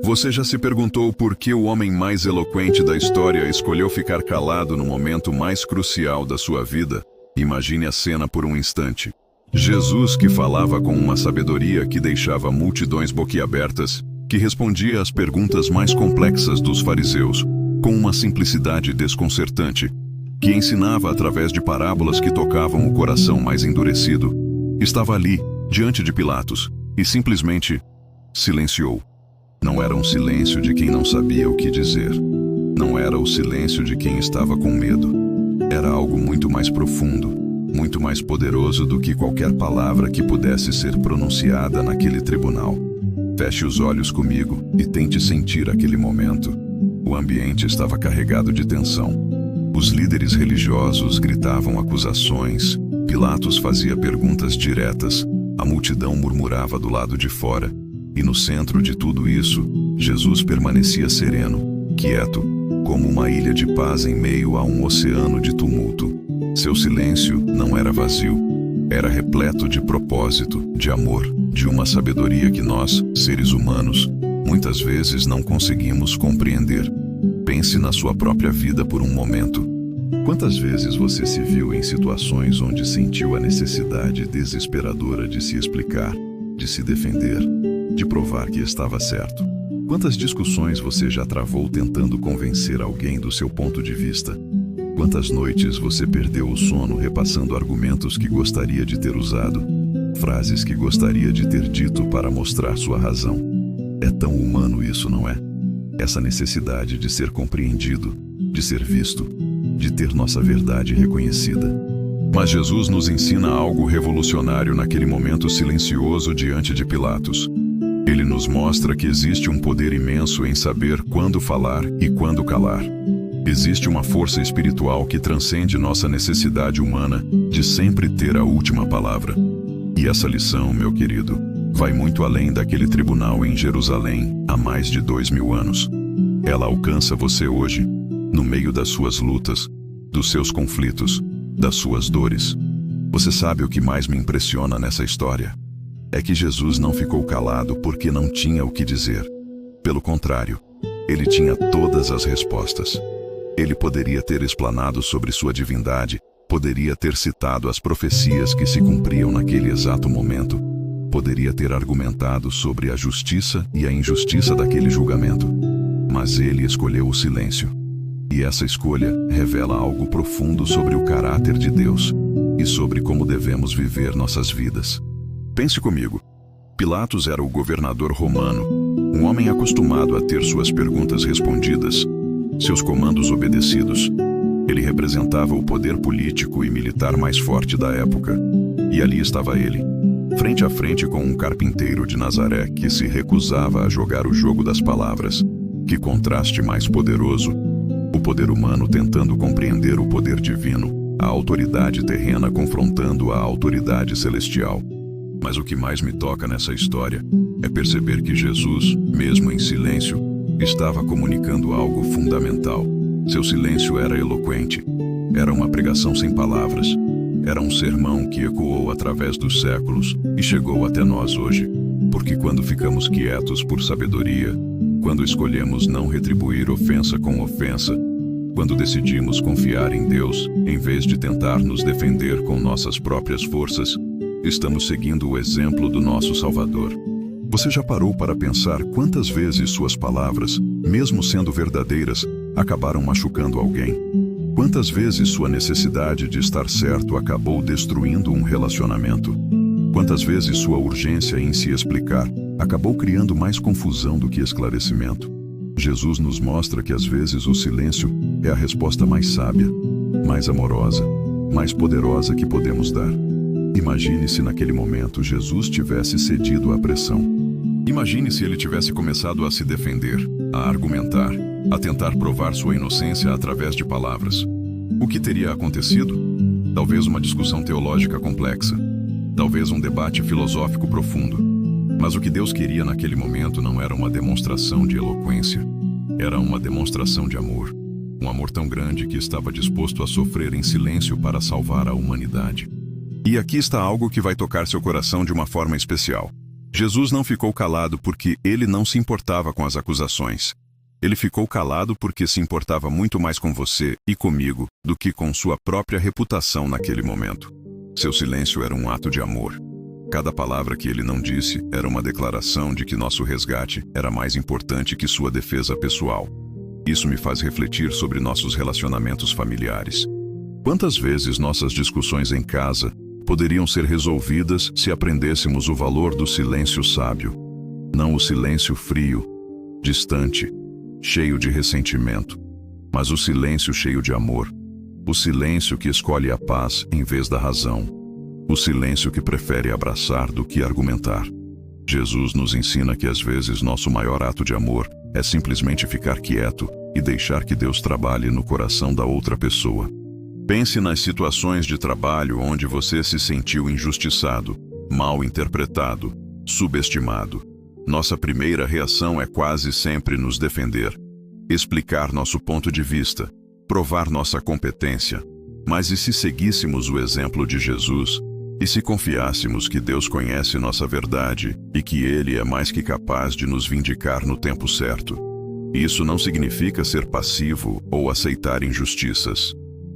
Você já se perguntou por que o homem mais eloquente da história escolheu ficar calado no momento mais crucial da sua vida? Imagine a cena por um instante. Jesus, que falava com uma sabedoria que deixava multidões boquiabertas, que respondia às perguntas mais complexas dos fariseus, com uma simplicidade desconcertante, que ensinava através de parábolas que tocavam o coração mais endurecido, estava ali, diante de Pilatos, e simplesmente silenciou. Não era um silêncio de quem não sabia o que dizer. Não era o silêncio de quem estava com medo. Era algo muito mais profundo, muito mais poderoso do que qualquer palavra que pudesse ser pronunciada naquele tribunal. Feche os olhos comigo e tente sentir aquele momento. O ambiente estava carregado de tensão. Os líderes religiosos gritavam acusações, Pilatos fazia perguntas diretas, a multidão murmurava do lado de fora, e no centro de tudo isso, Jesus permanecia sereno, quieto, como uma ilha de paz em meio a um oceano de tumulto. Seu silêncio não era vazio, era repleto de propósito, de amor, de uma sabedoria que nós, seres humanos, muitas vezes não conseguimos compreender. Pense na sua própria vida por um momento. Quantas vezes você se viu em situações onde sentiu a necessidade desesperadora de se explicar, de se defender, de provar que estava certo? Quantas discussões você já travou tentando convencer alguém do seu ponto de vista? Quantas noites você perdeu o sono repassando argumentos que gostaria de ter usado, frases que gostaria de ter dito para mostrar sua razão? É tão humano isso, não é? Essa necessidade de ser compreendido, de ser visto, de ter nossa verdade reconhecida. Mas Jesus nos ensina algo revolucionário naquele momento silencioso diante de Pilatos. Ele nos mostra que existe um poder imenso em saber quando falar e quando calar. Existe uma força espiritual que transcende nossa necessidade humana de sempre ter a última palavra. E essa lição, meu querido, vai muito além daquele tribunal em Jerusalém há mais de 2000 anos. Ela alcança você hoje, no meio das suas lutas, dos seus conflitos, das suas dores. Você sabe o que mais me impressiona nessa história? É que Jesus não ficou calado porque não tinha o que dizer. Pelo contrário, ele tinha todas as respostas. Ele poderia ter explanado sobre sua divindade, poderia ter citado as profecias que se cumpriam naquele exato momento, poderia ter argumentado sobre a justiça e a injustiça daquele julgamento. Mas ele escolheu o silêncio. E essa escolha revela algo profundo sobre o caráter de Deus e sobre como devemos viver nossas vidas. Pense comigo. Pilatos era o governador romano, um homem acostumado a ter suas perguntas respondidas, seus comandos obedecidos. Ele representava o poder político e militar mais forte da época. E ali estava ele, frente a frente com um carpinteiro de Nazaré que se recusava a jogar o jogo das palavras. Que contraste mais poderoso! O poder humano tentando compreender o poder divino, a autoridade terrena confrontando a autoridade celestial. Mas o que mais me toca nessa história é perceber que Jesus, mesmo em silêncio, estava comunicando algo fundamental. Seu silêncio era eloquente. Era uma pregação sem palavras. Era um sermão que ecoou através dos séculos e chegou até nós hoje. Porque quando ficamos quietos por sabedoria, quando escolhemos não retribuir ofensa com ofensa, quando decidimos confiar em Deus, em vez de tentar nos defender com nossas próprias forças, estamos seguindo o exemplo do nosso Salvador. Você já parou para pensar quantas vezes suas palavras, mesmo sendo verdadeiras, acabaram machucando alguém? Quantas vezes sua necessidade de estar certo acabou destruindo um relacionamento? Quantas vezes sua urgência em se explicar acabou criando mais confusão do que esclarecimento? Jesus nos mostra que às vezes o silêncio é a resposta mais sábia, mais amorosa, mais poderosa que podemos dar. Imagine se naquele momento Jesus tivesse cedido à pressão. Imagine se ele tivesse começado a se defender, a argumentar, a tentar provar sua inocência através de palavras. O que teria acontecido? Talvez uma discussão teológica complexa. Talvez um debate filosófico profundo. Mas o que Deus queria naquele momento não era uma demonstração de eloquência. Era uma demonstração de amor. Um amor tão grande que estava disposto a sofrer em silêncio para salvar a humanidade. E aqui está algo que vai tocar seu coração de uma forma especial. Jesus não ficou calado porque ele não se importava com as acusações. Ele ficou calado porque se importava muito mais com você e comigo do que com sua própria reputação naquele momento. Seu silêncio era um ato de amor. Cada palavra que ele não disse era uma declaração de que nosso resgate era mais importante que sua defesa pessoal. Isso me faz refletir sobre nossos relacionamentos familiares. Quantas vezes nossas discussões em casa poderiam ser resolvidas se aprendêssemos o valor do silêncio sábio, não o silêncio frio, distante, cheio de ressentimento, mas o silêncio cheio de amor, o silêncio que escolhe a paz em vez da razão, o silêncio que prefere abraçar do que argumentar. Jesus nos ensina que às vezes nosso maior ato de amor é simplesmente ficar quieto e deixar que Deus trabalhe no coração da outra pessoa. Pense nas situações de trabalho onde você se sentiu injustiçado, mal interpretado, subestimado. Nossa primeira reação é quase sempre nos defender, explicar nosso ponto de vista, provar nossa competência. Mas e se seguíssemos o exemplo de Jesus? E se confiássemos que Deus conhece nossa verdade e que Ele é mais que capaz de nos vindicar no tempo certo? Isso não significa ser passivo ou aceitar injustiças.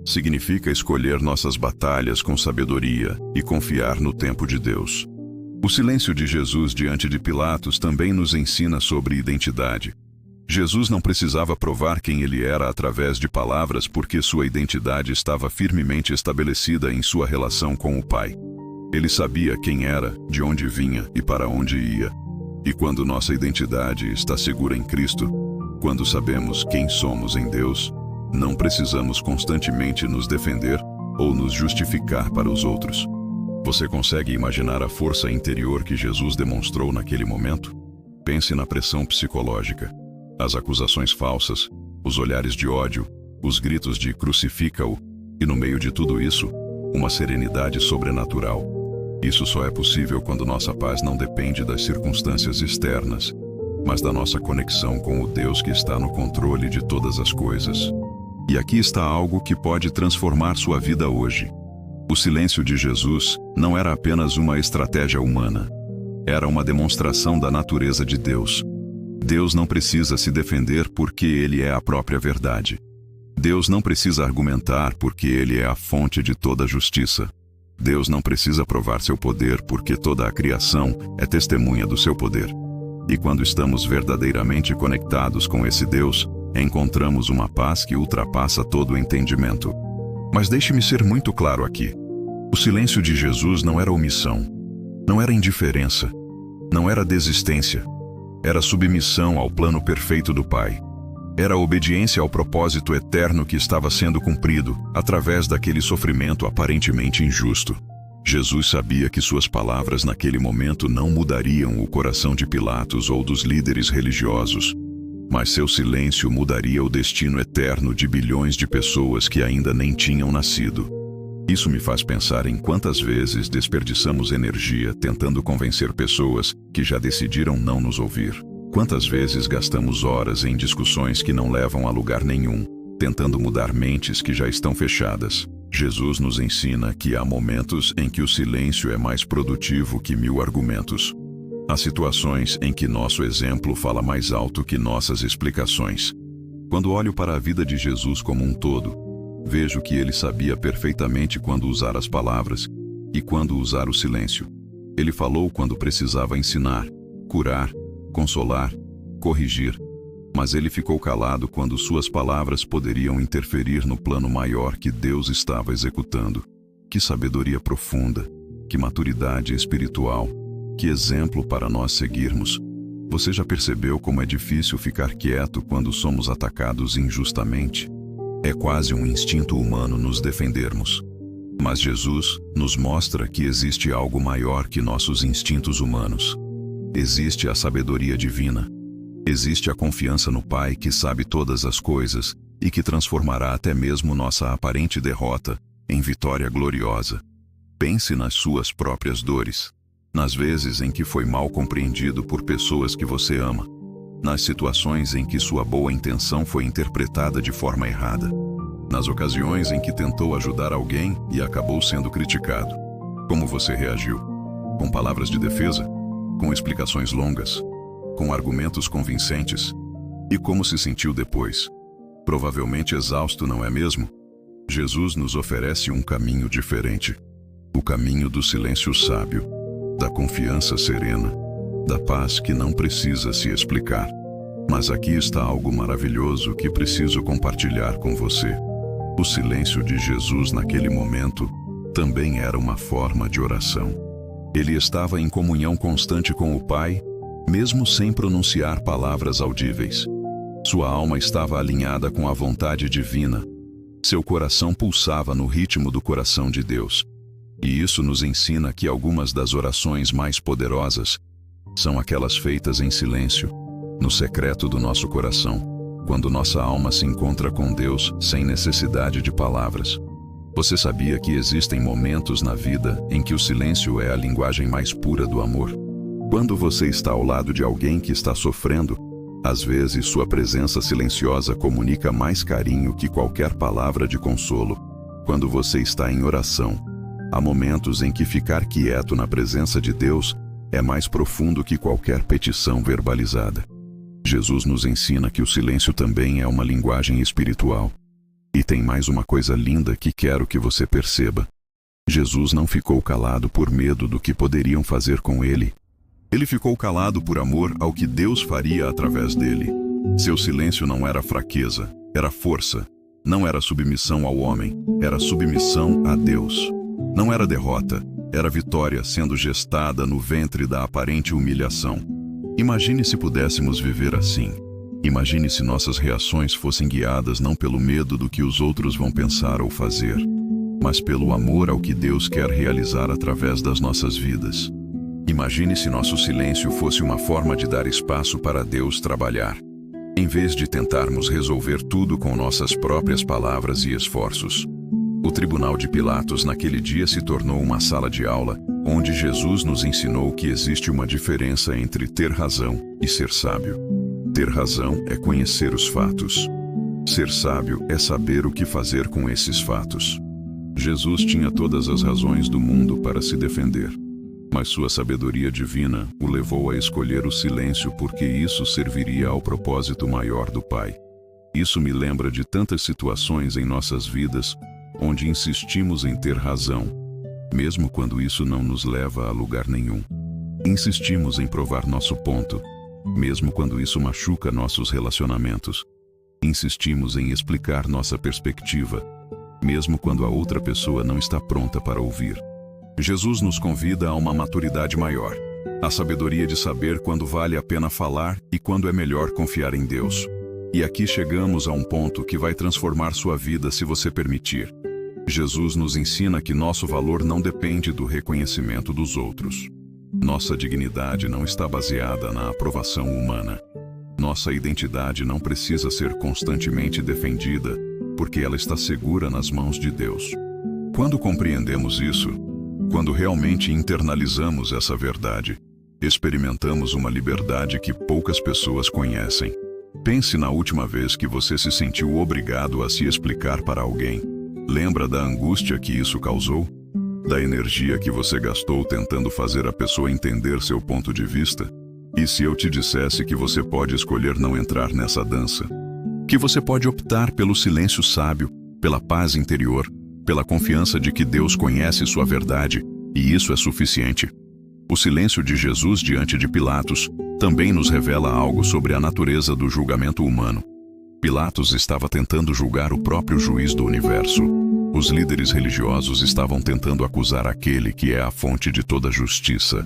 Significa escolher nossas batalhas com sabedoria e confiar no tempo de Deus. O silêncio de Jesus diante de Pilatos também nos ensina sobre identidade. Jesus não precisava provar quem ele era através de palavras porque sua identidade estava firmemente estabelecida em sua relação com o Pai. Ele sabia quem era, de onde vinha e para onde ia. E quando nossa identidade está segura em Cristo, quando sabemos quem somos em Deus, não precisamos constantemente nos defender ou nos justificar para os outros. Você consegue imaginar a força interior que Jesus demonstrou naquele momento? Pense na pressão psicológica, as acusações falsas, os olhares de ódio, os gritos de crucifica-o, e no meio de tudo isso, uma serenidade sobrenatural. Isso só é possível quando nossa paz não depende das circunstâncias externas, mas da nossa conexão com o Deus que está no controle de todas as coisas. E aqui está algo que pode transformar sua vida hoje. O silêncio de Jesus não era apenas uma estratégia humana. Era uma demonstração da natureza de Deus. Deus não precisa se defender porque Ele é a própria verdade. Deus não precisa argumentar porque Ele é a fonte de toda justiça. Deus não precisa provar seu poder porque toda a criação é testemunha do seu poder. E quando estamos verdadeiramente conectados com esse Deus, encontramos uma paz que ultrapassa todo o entendimento. Mas deixe-me ser muito claro aqui. O silêncio de Jesus não era omissão, não era indiferença, não era desistência. Era submissão ao plano perfeito do Pai. Era obediência ao propósito eterno que estava sendo cumprido através daquele sofrimento aparentemente injusto. Jesus sabia que suas palavras naquele momento não mudariam o coração de Pilatos ou dos líderes religiosos, mas seu silêncio mudaria o destino eterno de bilhões de pessoas que ainda nem tinham nascido. Isso me faz pensar em quantas vezes desperdiçamos energia tentando convencer pessoas que já decidiram não nos ouvir. Quantas vezes gastamos horas em discussões que não levam a lugar nenhum, tentando mudar mentes que já estão fechadas. Jesus nos ensina que há momentos em que o silêncio é mais produtivo que 1000 argumentos. Há situações em que nosso exemplo fala mais alto que nossas explicações. Quando olho para a vida de Jesus como um todo, vejo que ele sabia perfeitamente quando usar as palavras e quando usar o silêncio. Ele falou quando precisava ensinar, curar, consolar, corrigir, mas ele ficou calado quando suas palavras poderiam interferir no plano maior que Deus estava executando. Que sabedoria profunda, que maturidade espiritual. Que exemplo para nós seguirmos. Você já percebeu como é difícil ficar quieto quando somos atacados injustamente? É quase um instinto humano nos defendermos. Mas Jesus nos mostra que existe algo maior que nossos instintos humanos. Existe a sabedoria divina. Existe a confiança no Pai que sabe todas as coisas e que transformará até mesmo nossa aparente derrota em vitória gloriosa. Pense nas suas próprias dores. Nas vezes em que foi mal compreendido por pessoas que você ama. Nas situações em que sua boa intenção foi interpretada de forma errada. Nas ocasiões em que tentou ajudar alguém e acabou sendo criticado. Como você reagiu? Com palavras de defesa? com explicações longas, com argumentos convincentes. E como se sentiu depois? Provavelmente exausto, não é mesmo? Jesus nos oferece um caminho diferente. O caminho do silêncio sábio, da confiança serena, da paz que não precisa se explicar. Mas aqui está algo maravilhoso que preciso compartilhar com você. O silêncio de Jesus naquele momento também era uma forma de oração. Ele estava em comunhão constante com o Pai, mesmo sem pronunciar palavras audíveis. Sua alma estava alinhada com a vontade divina. Seu coração pulsava no ritmo do coração de Deus. E isso nos ensina que algumas das orações mais poderosas são aquelas feitas em silêncio, no secreto do nosso coração, quando nossa alma se encontra com Deus sem necessidade de palavras. Você sabia que existem momentos na vida em que o silêncio é a linguagem mais pura do amor? Quando você está ao lado de alguém que está sofrendo, às vezes sua presença silenciosa comunica mais carinho que qualquer palavra de consolo. Quando você está em oração, há momentos em que ficar quieto na presença de Deus é mais profundo que qualquer petição verbalizada. Jesus nos ensina que o silêncio também é uma linguagem espiritual. E tem mais uma coisa linda que quero que você perceba. Jesus não ficou calado por medo do que poderiam fazer com ele. Ele ficou calado por amor ao que Deus faria através dele. Seu silêncio não era fraqueza, era força. Não era submissão ao homem, era submissão a Deus. Não era derrota, era vitória sendo gestada no ventre da aparente humilhação. Imagine se pudéssemos viver assim. Imagine se nossas reações fossem guiadas não pelo medo do que os outros vão pensar ou fazer, mas pelo amor ao que Deus quer realizar através das nossas vidas. Imagine se nosso silêncio fosse uma forma de dar espaço para Deus trabalhar, em vez de tentarmos resolver tudo com nossas próprias palavras e esforços. O tribunal de Pilatos naquele dia se tornou uma sala de aula, onde Jesus nos ensinou que existe uma diferença entre ter razão e ser sábio. Ter razão é conhecer os fatos. Ser sábio é saber o que fazer com esses fatos. Jesus tinha todas as razões do mundo para se defender. Mas sua sabedoria divina o levou a escolher o silêncio porque isso serviria ao propósito maior do Pai. Isso me lembra de tantas situações em nossas vidas onde insistimos em ter razão, mesmo quando isso não nos leva a lugar nenhum. Insistimos em provar nosso ponto, mesmo quando isso machuca nossos relacionamentos. Insistimos em explicar nossa perspectiva, mesmo quando a outra pessoa não está pronta para ouvir. Jesus nos convida a uma maturidade maior, a sabedoria de saber quando vale a pena falar e quando é melhor confiar em Deus. E aqui chegamos a um ponto que vai transformar sua vida se você permitir. Jesus nos ensina que nosso valor não depende do reconhecimento dos outros. Nossa dignidade não está baseada na aprovação humana. Nossa identidade não precisa ser constantemente defendida, porque ela está segura nas mãos de Deus. Quando compreendemos isso, quando realmente internalizamos essa verdade, experimentamos uma liberdade que poucas pessoas conhecem. Pense na última vez que você se sentiu obrigado a se explicar para alguém. Lembra da angústia que isso causou? Da energia que você gastou tentando fazer a pessoa entender seu ponto de vista? E se eu te dissesse que você pode escolher não entrar nessa dança? Que você pode optar pelo silêncio sábio, pela paz interior, pela confiança de que Deus conhece sua verdade, e isso é suficiente. O silêncio de Jesus diante de Pilatos também nos revela algo sobre a natureza do julgamento humano. Pilatos estava tentando julgar o próprio juiz do universo. Os líderes religiosos estavam tentando acusar aquele que é a fonte de toda justiça.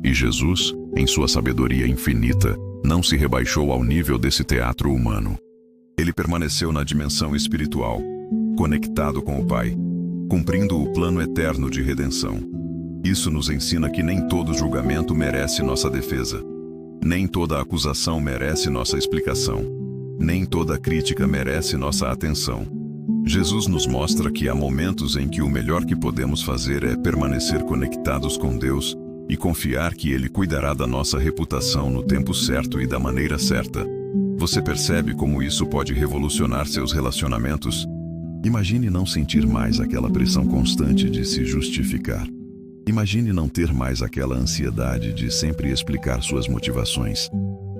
E Jesus, em sua sabedoria infinita, não se rebaixou ao nível desse teatro humano. Ele permaneceu na dimensão espiritual, conectado com o Pai, cumprindo o plano eterno de redenção. Isso nos ensina que nem todo julgamento merece nossa defesa. Nem toda acusação merece nossa explicação. Nem toda crítica merece nossa atenção. Jesus nos mostra que há momentos em que o melhor que podemos fazer é permanecer conectados com Deus e confiar que Ele cuidará da nossa reputação no tempo certo e da maneira certa. Você percebe como isso pode revolucionar seus relacionamentos? Imagine não sentir mais aquela pressão constante de se justificar. Imagine não ter mais aquela ansiedade de sempre explicar suas motivações.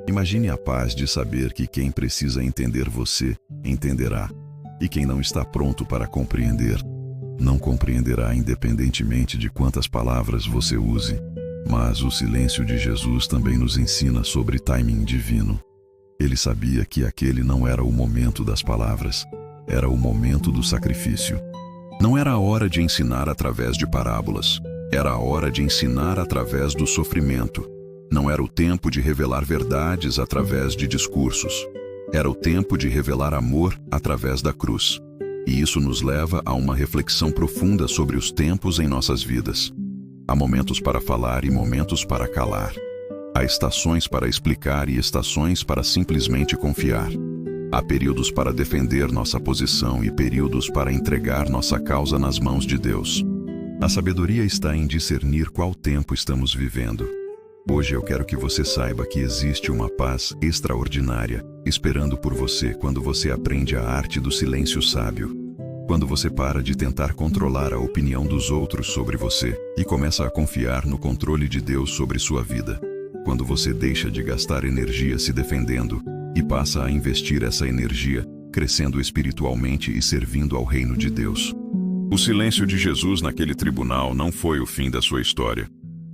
Imagine a paz de saber que quem precisa entender você, entenderá. E quem não está pronto para compreender, não compreenderá independentemente de quantas palavras você use. Mas o silêncio de Jesus também nos ensina sobre timing divino. Ele sabia que aquele não era o momento das palavras, era o momento do sacrifício. Não era a hora de ensinar através de parábolas, era a hora de ensinar através do sofrimento. Não era o tempo de revelar verdades através de discursos. Era o tempo de revelar amor através da cruz. E isso nos leva a uma reflexão profunda sobre os tempos em nossas vidas. Há momentos para falar e momentos para calar. Há estações para explicar e estações para simplesmente confiar. Há períodos para defender nossa posição e períodos para entregar nossa causa nas mãos de Deus. A sabedoria está em discernir qual tempo estamos vivendo. Hoje eu quero que você saiba que existe uma paz extraordinária esperando por você quando você aprende a arte do silêncio sábio. Quando você para de tentar controlar a opinião dos outros sobre você e começa a confiar no controle de Deus sobre sua vida. Quando você deixa de gastar energia se defendendo e passa a investir essa energia crescendo espiritualmente e servindo ao reino de Deus. O silêncio de Jesus naquele tribunal não foi o fim da sua história.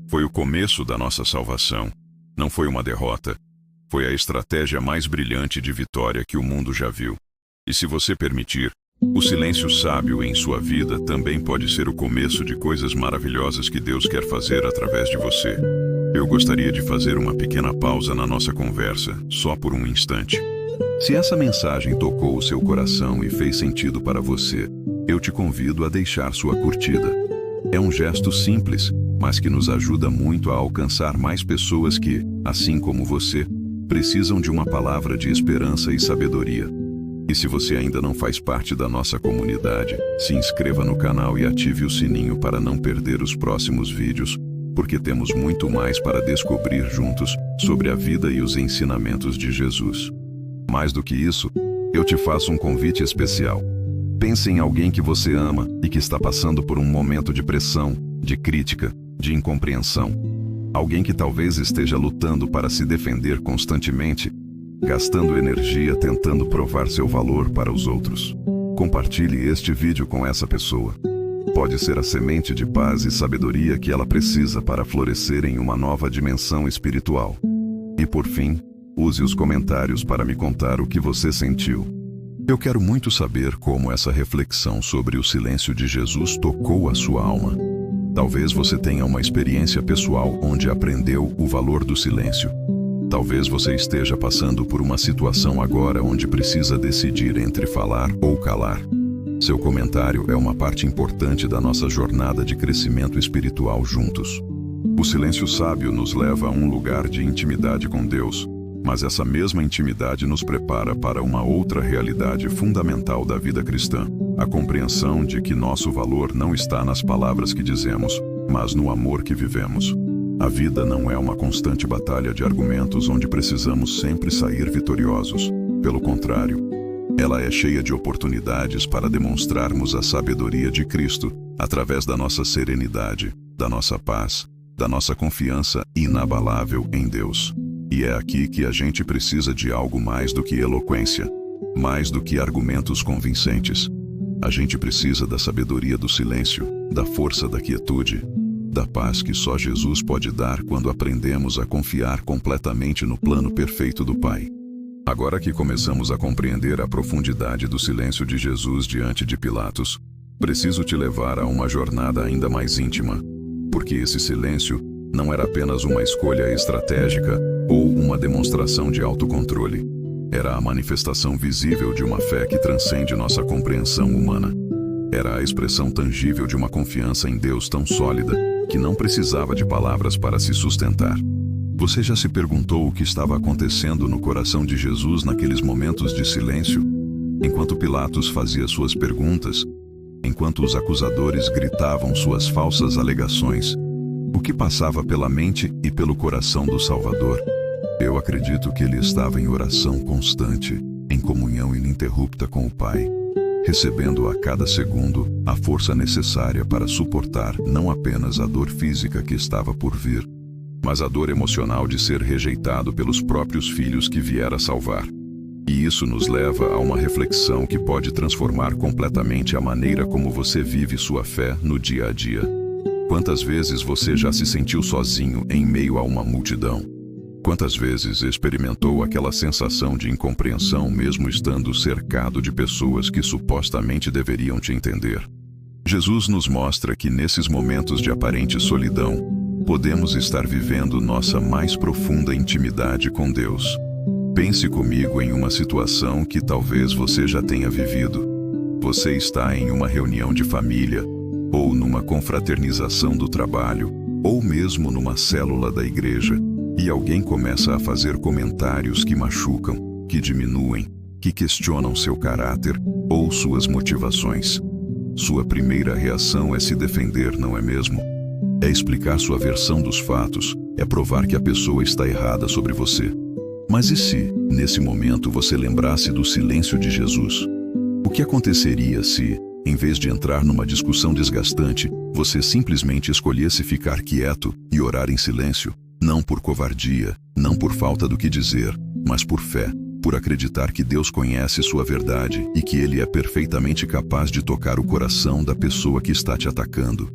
Foi o começo da nossa salvação. Não foi uma derrota. Foi a estratégia mais brilhante de vitória que o mundo já viu. E se você permitir, o silêncio sábio em sua vida também pode ser o começo de coisas maravilhosas que Deus quer fazer através de você. Eu gostaria de fazer uma pequena pausa na nossa conversa, só por um instante. Se essa mensagem tocou o seu coração e fez sentido para você, eu te convido a deixar sua curtida. É um gesto simples, mas que nos ajuda muito a alcançar mais pessoas que, assim como você, precisam de uma palavra de esperança e sabedoria. E se você ainda não faz parte da nossa comunidade, se inscreva no canal e ative o sininho para não perder os próximos vídeos, porque temos muito mais para descobrir juntos sobre a vida e os ensinamentos de Jesus. Mais do que isso, eu te faço um convite especial. Pense em alguém que você ama e que está passando por um momento de pressão, de crítica, de incompreensão. Alguém que talvez esteja lutando para se defender constantemente, gastando energia tentando provar seu valor para os outros. Compartilhe este vídeo com essa pessoa. Pode ser a semente de paz e sabedoria que ela precisa para florescer em uma nova dimensão espiritual. E por fim, use os comentários para me contar o que você sentiu. Eu quero muito saber como essa reflexão sobre o silêncio de Jesus tocou a sua alma. Talvez você tenha uma experiência pessoal onde aprendeu o valor do silêncio. Talvez você esteja passando por uma situação agora onde precisa decidir entre falar ou calar. Seu comentário é uma parte importante da nossa jornada de crescimento espiritual juntos. O silêncio sábio nos leva a um lugar de intimidade com Deus, mas essa mesma intimidade nos prepara para uma outra realidade fundamental da vida cristã, a compreensão de que nosso valor não está nas palavras que dizemos, mas no amor que vivemos. A vida não é uma constante batalha de argumentos onde precisamos sempre sair vitoriosos. Pelo contrário, ela é cheia de oportunidades para demonstrarmos a sabedoria de Cristo através da nossa serenidade, da nossa paz, da nossa confiança inabalável em Deus. E é aqui que a gente precisa de algo mais do que eloquência, mais do que argumentos convincentes. A gente precisa da sabedoria do silêncio, da força da quietude, da paz que só Jesus pode dar quando aprendemos a confiar completamente no plano perfeito do Pai. Agora que começamos a compreender a profundidade do silêncio de Jesus diante de Pilatos, preciso te levar a uma jornada ainda mais íntima, porque esse silêncio não era apenas uma escolha estratégica ou uma demonstração de autocontrole. Era a manifestação visível de uma fé que transcende nossa compreensão humana. Era a expressão tangível de uma confiança em Deus tão sólida que não precisava de palavras para se sustentar. Você já se perguntou o que estava acontecendo no coração de Jesus naqueles momentos de silêncio? Enquanto Pilatos fazia suas perguntas, enquanto os acusadores gritavam suas falsas alegações, o que passava pela mente e pelo coração do Salvador? Eu acredito que ele estava em oração constante, em comunhão ininterrupta com o Pai. recebendo a cada segundo a força necessária para suportar não apenas a dor física que estava por vir, mas a dor emocional de ser rejeitado pelos próprios filhos que viera salvar. E isso nos leva a uma reflexão que pode transformar completamente a maneira como você vive sua fé no dia a dia. Quantas vezes você já se sentiu sozinho em meio a uma multidão? Quantas vezes experimentou aquela sensação de incompreensão mesmo estando cercado de pessoas que supostamente deveriam te entender? Jesus nos mostra que nesses momentos de aparente solidão, podemos estar vivendo nossa mais profunda intimidade com Deus. Pense comigo em uma situação que talvez você já tenha vivido. Você está em uma reunião de família, ou numa confraternização do trabalho, ou mesmo numa célula da igreja, e alguém começa a fazer comentários que machucam, que diminuem, que questionam seu caráter ou suas motivações. Sua primeira reação é se defender, não é mesmo? É explicar sua versão dos fatos, é provar que a pessoa está errada sobre você. Mas e se, nesse momento, você lembrasse do silêncio de Jesus? O que aconteceria se, em vez de entrar numa discussão desgastante, você simplesmente escolhesse ficar quieto e orar em silêncio? Não por covardia, não por falta do que dizer, mas por fé, por acreditar que Deus conhece sua verdade e que Ele é perfeitamente capaz de tocar o coração da pessoa que está te atacando.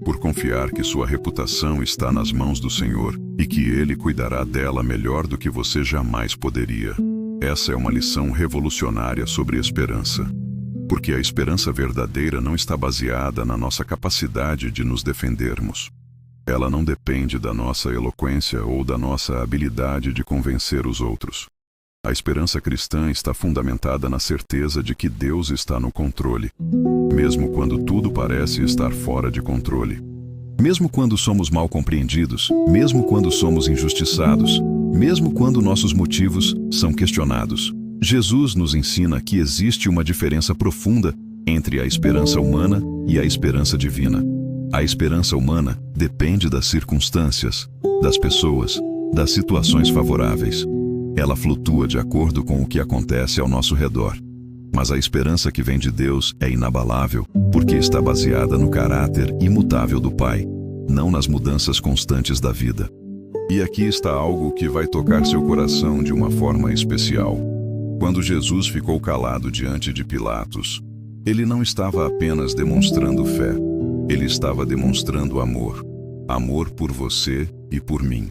Por confiar que sua reputação está nas mãos do Senhor e que Ele cuidará dela melhor do que você jamais poderia. Essa é uma lição revolucionária sobre esperança. Porque a esperança verdadeira não está baseada na nossa capacidade de nos defendermos. Ela não depende da nossa eloquência ou da nossa habilidade de convencer os outros. A esperança cristã está fundamentada na certeza de que Deus está no controle, mesmo quando tudo parece estar fora de controle. Mesmo quando somos mal compreendidos, mesmo quando somos injustiçados, mesmo quando nossos motivos são questionados. Jesus nos ensina que existe uma diferença profunda entre a esperança humana e a esperança divina. A esperança humana depende das circunstâncias, das pessoas, das situações favoráveis. Ela flutua de acordo com o que acontece ao nosso redor. Mas a esperança que vem de Deus é inabalável, porque está baseada no caráter imutável do Pai, não nas mudanças constantes da vida. E aqui está algo que vai tocar seu coração de uma forma especial. Quando Jesus ficou calado diante de Pilatos, ele não estava apenas demonstrando fé, ele estava demonstrando amor. Amor por você e por mim.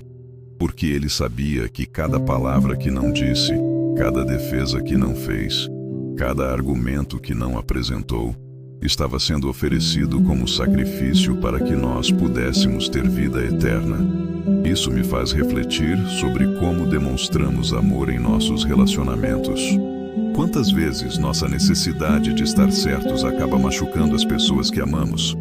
Porque ele sabia que cada palavra que não disse, cada defesa que não fez, cada argumento que não apresentou, estava sendo oferecido como sacrifício para que nós pudéssemos ter vida eterna. Isso me faz refletir sobre como demonstramos amor em nossos relacionamentos. Quantas vezes nossa necessidade de estar certos acaba machucando as pessoas que amamos?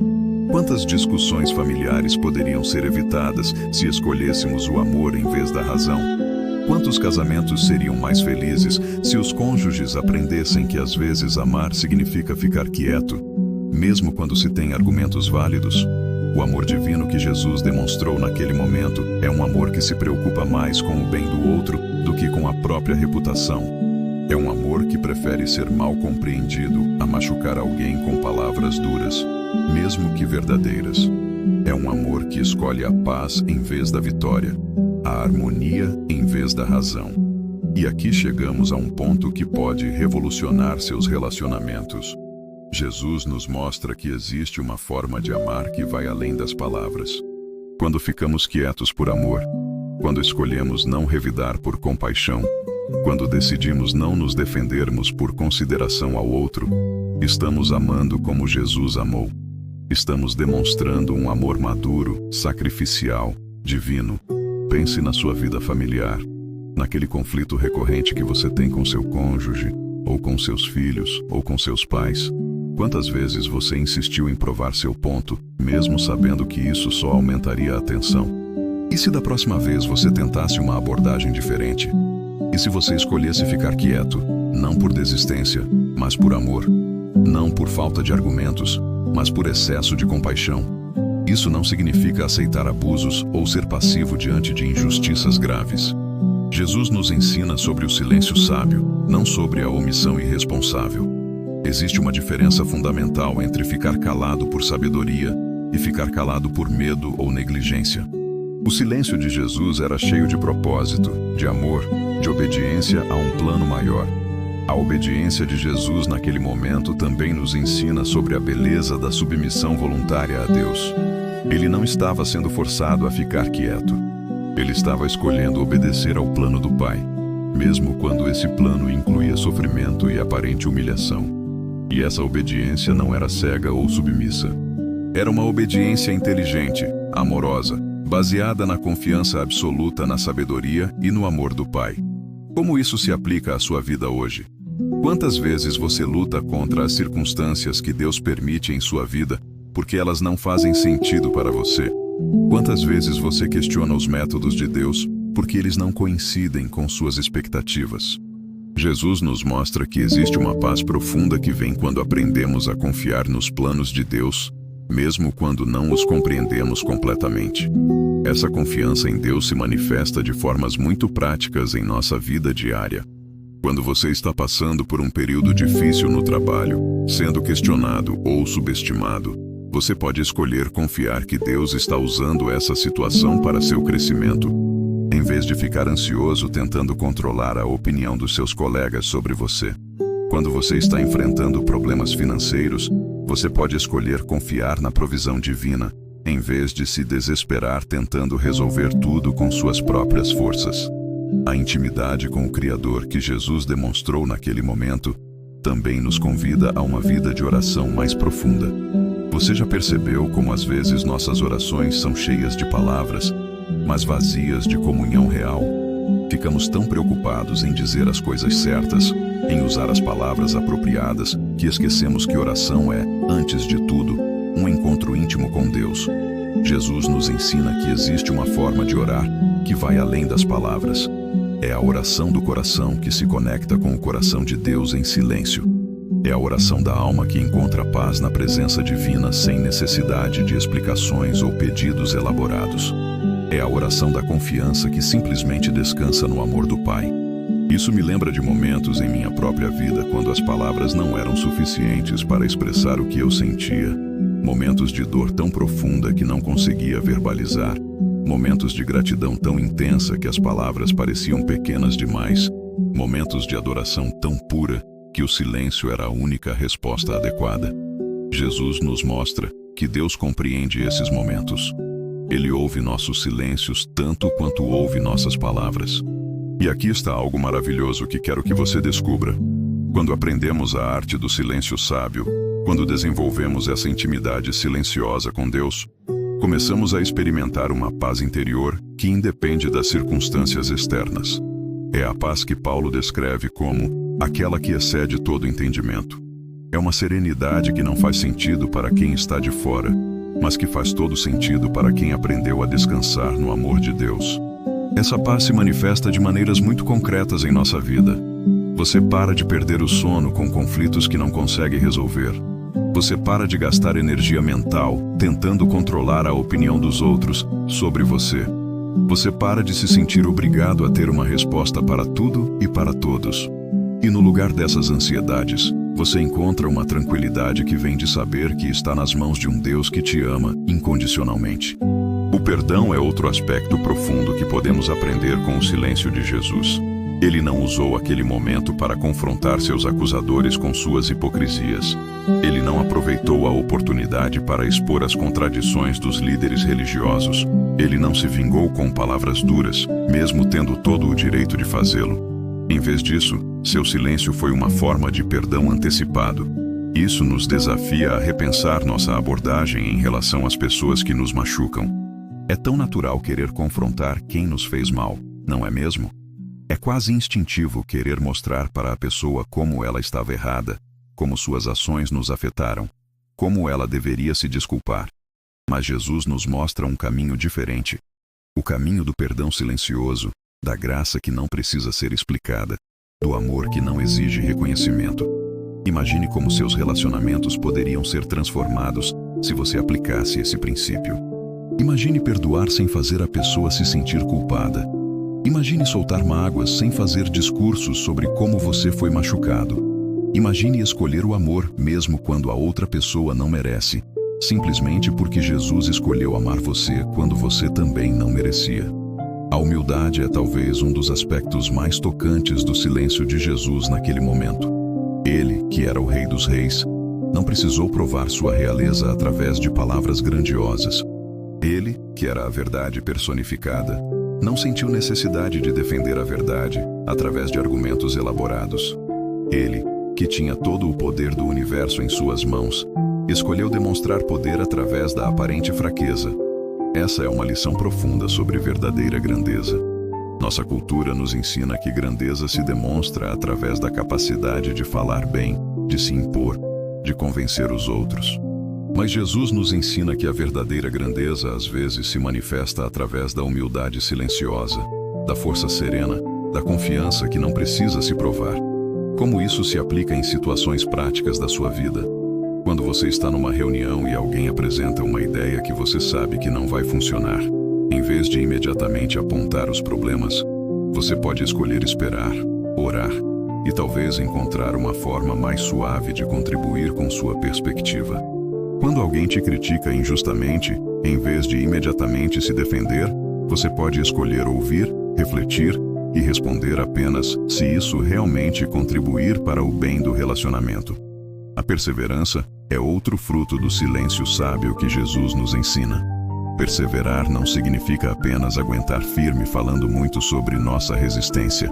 Quantas discussões familiares poderiam ser evitadas se escolhêssemos o amor em vez da razão? Quantos casamentos seriam mais felizes se os cônjuges aprendessem que às vezes amar significa ficar quieto, mesmo quando se tem argumentos válidos? O amor divino que Jesus demonstrou naquele momento é um amor que se preocupa mais com o bem do outro do que com a própria reputação. É um amor que prefere ser mal compreendido a machucar alguém com palavras duras, mesmo que verdadeiras. É um amor que escolhe a paz em vez da vitória, a harmonia em vez da razão. E aqui chegamos a um ponto que pode revolucionar seus relacionamentos. Jesus nos mostra que existe uma forma de amar que vai além das palavras. Quando ficamos quietos por amor, quando escolhemos não revidar por compaixão, quando decidimos não nos defendermos por consideração ao outro, estamos amando como Jesus amou. Estamos demonstrando um amor maduro, sacrificial, divino. Pense na sua vida familiar, naquele conflito recorrente que você tem com seu cônjuge, ou com seus filhos, ou com seus pais. Quantas vezes você insistiu em provar seu ponto, mesmo sabendo que isso só aumentaria a tensão? E se da próxima vez você tentasse uma abordagem diferente? E se você escolhesse ficar quieto, não por desistência, mas por amor? Não por falta de argumentos, mas por excesso de compaixão? Isso não significa aceitar abusos ou ser passivo diante de injustiças graves. Jesus nos ensina sobre o silêncio sábio, não sobre a omissão irresponsável. Existe uma diferença fundamental entre ficar calado por sabedoria e ficar calado por medo ou negligência. O silêncio de Jesus era cheio de propósito, de amor, de obediência a um plano maior. A obediência de Jesus naquele momento também nos ensina sobre a beleza da submissão voluntária a Deus. Ele não estava sendo forçado a ficar quieto. Ele estava escolhendo obedecer ao plano do Pai, mesmo quando esse plano incluía sofrimento e aparente humilhação. E essa obediência não era cega ou submissa. Era uma obediência inteligente, amorosa, baseada na confiança absoluta na sabedoria e no amor do Pai. Como isso se aplica à sua vida hoje? Quantas vezes você luta contra as circunstâncias que Deus permite em sua vida porque elas não fazem sentido para você? Quantas vezes você questiona os métodos de Deus porque eles não coincidem com suas expectativas? Jesus nos mostra que existe uma paz profunda que vem quando aprendemos a confiar nos planos de Deus, mesmo quando não os compreendemos completamente. Essa confiança em Deus se manifesta de formas muito práticas em nossa vida diária. Quando você está passando por um período difícil no trabalho, sendo questionado ou subestimado, você pode escolher confiar que Deus está usando essa situação para seu crescimento, em vez de ficar ansioso tentando controlar a opinião dos seus colegas sobre você. Quando você está enfrentando problemas financeiros, você pode escolher confiar na provisão divina, em vez de se desesperar tentando resolver tudo com suas próprias forças. A intimidade com o Criador que Jesus demonstrou naquele momento também nos convida a uma vida de oração mais profunda. Você já percebeu como às vezes nossas orações são cheias de palavras, mas vazias de comunhão real? Ficamos tão preocupados em dizer as coisas certas, em usar as palavras apropriadas, que esquecemos que oração é, antes de tudo, um encontro íntimo com Deus. Jesus nos ensina que existe uma forma de orar que vai além das palavras. É a oração do coração que se conecta com o coração de Deus em silêncio. É a oração da alma que encontra paz na presença divina sem necessidade de explicações ou pedidos elaborados. É a oração da confiança que simplesmente descansa no amor do Pai. Isso me lembra de momentos em minha própria vida quando as palavras não eram suficientes para expressar o que eu sentia. Momentos de dor tão profunda que não conseguia verbalizar. Momentos de gratidão tão intensa que as palavras pareciam pequenas demais. Momentos de adoração tão pura que o silêncio era a única resposta adequada. Jesus nos mostra que Deus compreende esses momentos. Ele ouve nossos silêncios tanto quanto ouve nossas palavras. E aqui está algo maravilhoso que quero que você descubra. Quando aprendemos a arte do silêncio sábio, quando desenvolvemos essa intimidade silenciosa com Deus, começamos a experimentar uma paz interior que independe das circunstâncias externas. É a paz que Paulo descreve como aquela que excede todo entendimento. É uma serenidade que não faz sentido para quem está de fora, mas que faz todo sentido para quem aprendeu a descansar no amor de Deus. Essa paz se manifesta de maneiras muito concretas em nossa vida. Você para de perder o sono com conflitos que não consegue resolver. Você para de gastar energia mental tentando controlar a opinião dos outros sobre você. Você para de se sentir obrigado a ter uma resposta para tudo e para todos. E no lugar dessas ansiedades, você encontra uma tranquilidade que vem de saber que está nas mãos de um Deus que te ama incondicionalmente. O perdão é outro aspecto profundo que podemos aprender com o silêncio de Jesus. Ele não usou aquele momento para confrontar seus acusadores com suas hipocrisias. Ele não aproveitou a oportunidade para expor as contradições dos líderes religiosos. Ele não se vingou com palavras duras, mesmo tendo todo o direito de fazê-lo. Em vez disso, seu silêncio foi uma forma de perdão antecipado. Isso nos desafia a repensar nossa abordagem em relação às pessoas que nos machucam. É tão natural querer confrontar quem nos fez mal, não é mesmo? É quase instintivo querer mostrar para a pessoa como ela estava errada, como suas ações nos afetaram, como ela deveria se desculpar. Mas Jesus nos mostra um caminho diferente. O caminho do perdão silencioso, da graça que não precisa ser explicada, do amor que não exige reconhecimento. Imagine como seus relacionamentos poderiam ser transformados se você aplicasse esse princípio. Imagine perdoar sem fazer a pessoa se sentir culpada. Imagine soltar mágoas sem fazer discursos sobre como você foi machucado. Imagine escolher o amor mesmo quando a outra pessoa não merece, simplesmente porque Jesus escolheu amar você quando você também não merecia. A humildade é talvez um dos aspectos mais tocantes do silêncio de Jesus naquele momento. Ele, que era o Rei dos Reis, não precisou provar sua realeza através de palavras grandiosas. Ele, que era a verdade personificada, não sentiu necessidade de defender a verdade através de argumentos elaborados. Ele, que tinha todo o poder do universo em suas mãos, escolheu demonstrar poder através da aparente fraqueza. Essa é uma lição profunda sobre verdadeira grandeza. Nossa cultura nos ensina que grandeza se demonstra através da capacidade de falar bem, de se impor, de convencer os outros. Mas Jesus nos ensina que a verdadeira grandeza às vezes se manifesta através da humildade silenciosa, da força serena, da confiança que não precisa se provar. Como isso se aplica em situações práticas da sua vida? Quando você está numa reunião e alguém apresenta uma ideia que você sabe que não vai funcionar, em vez de imediatamente apontar os problemas, você pode escolher esperar, orar e talvez encontrar uma forma mais suave de contribuir com sua perspectiva. Quando alguém te critica injustamente, em vez de imediatamente se defender, você pode escolher ouvir, refletir e responder apenas se isso realmente contribuir para o bem do relacionamento. A perseverança é outro fruto do silêncio sábio que Jesus nos ensina. Perseverar não significa apenas aguentar firme falando muito sobre nossa resistência.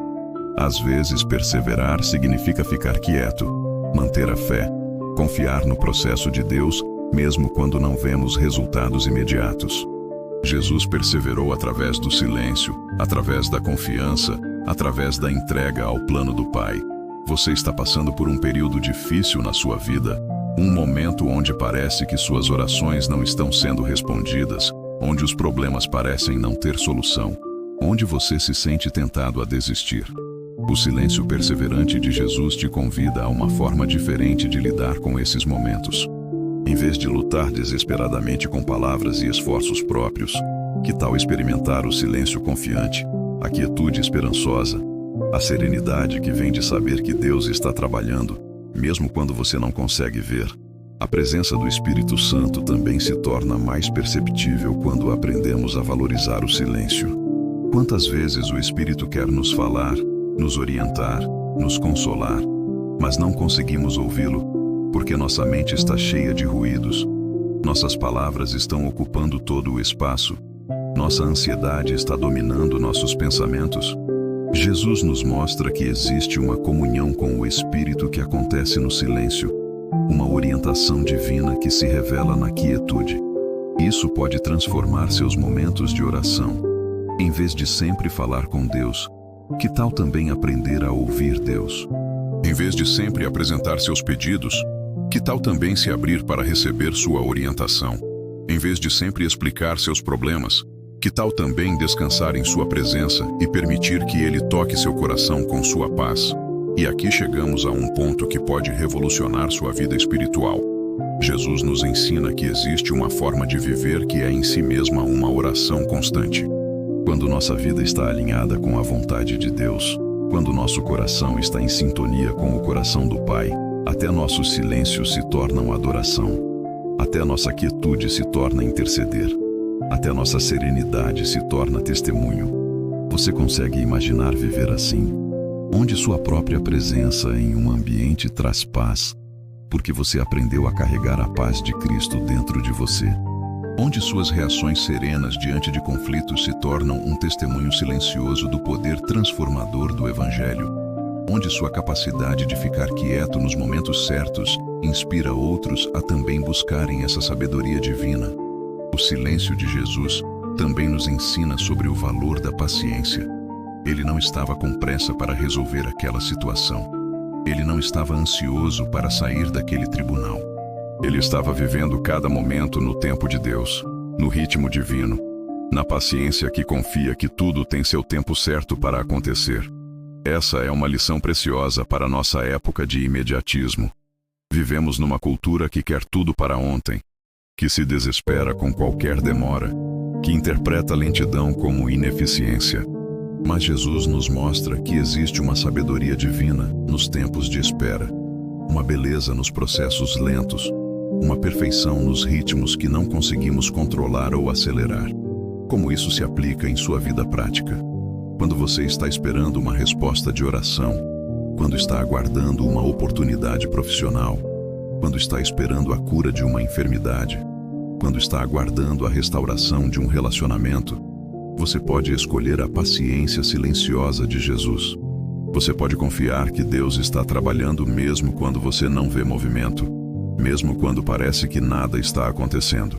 Às vezes, perseverar significa ficar quieto, manter a fé, confiar no processo de Deus, mesmo quando não vemos resultados imediatos. Jesus perseverou através do silêncio, através da confiança, através da entrega ao plano do Pai. Você está passando por um período difícil na sua vida, um momento onde parece que suas orações não estão sendo respondidas, onde os problemas parecem não ter solução, onde você se sente tentado a desistir. O silêncio perseverante de Jesus te convida a uma forma diferente de lidar com esses momentos. Em vez de lutar desesperadamente com palavras e esforços próprios, que tal experimentar o silêncio confiante, a quietude esperançosa, a serenidade que vem de saber que Deus está trabalhando, mesmo quando você não consegue ver? A presença do Espírito Santo também se torna mais perceptível quando aprendemos a valorizar o silêncio. Quantas vezes o Espírito quer nos falar, nos orientar, nos consolar, mas não conseguimos ouvi-lo, porque nossa mente está cheia de ruídos. Nossas palavras estão ocupando todo o espaço. Nossa ansiedade está dominando nossos pensamentos. Jesus nos mostra que existe uma comunhão com o Espírito que acontece no silêncio, uma orientação divina que se revela na quietude. Isso pode transformar seus momentos de oração. Em vez de sempre falar com Deus, que tal também aprender a ouvir Deus? Em vez de sempre apresentar seus pedidos, que tal também se abrir para receber sua orientação? Em vez de sempre explicar seus problemas, que tal também descansar em sua presença e permitir que Ele toque seu coração com sua paz? E aqui chegamos a um ponto que pode revolucionar sua vida espiritual. Jesus nos ensina que existe uma forma de viver que é em si mesma uma oração constante. Quando nossa vida está alinhada com a vontade de Deus, quando nosso coração está em sintonia com o coração do Pai, até nossos silêncios se tornam adoração, até nossa quietude se torna interceder, até nossa serenidade se torna testemunho. Você consegue imaginar viver assim? Onde sua própria presença em um ambiente traz paz, porque você aprendeu a carregar a paz de Cristo dentro de você. Onde suas reações serenas diante de conflitos se tornam um testemunho silencioso do poder transformador do Evangelho. Onde sua capacidade de ficar quieto nos momentos certos inspira outros a também buscarem essa sabedoria divina. O silêncio de Jesus também nos ensina sobre o valor da paciência. Ele não estava com pressa para resolver aquela situação. Ele não estava ansioso para sair daquele tribunal. Ele estava vivendo cada momento no tempo de Deus, no ritmo divino, na paciência que confia que tudo tem seu tempo certo para acontecer. Essa é uma lição preciosa para nossa época de imediatismo. Vivemos numa cultura que quer tudo para ontem, que se desespera com qualquer demora, que interpreta a lentidão como ineficiência. Mas Jesus nos mostra que existe uma sabedoria divina nos tempos de espera. uma beleza nos processos lentos, uma perfeição nos ritmos que não conseguimos controlar ou acelerar. Como isso se aplica em sua vida prática? Quando você está esperando uma resposta de oração, quando está aguardando uma oportunidade profissional, quando está esperando a cura de uma enfermidade, quando está aguardando a restauração de um relacionamento, você pode escolher a paciência silenciosa de Jesus. Você pode confiar que Deus está trabalhando mesmo quando você não vê movimento, mesmo quando parece que nada está acontecendo.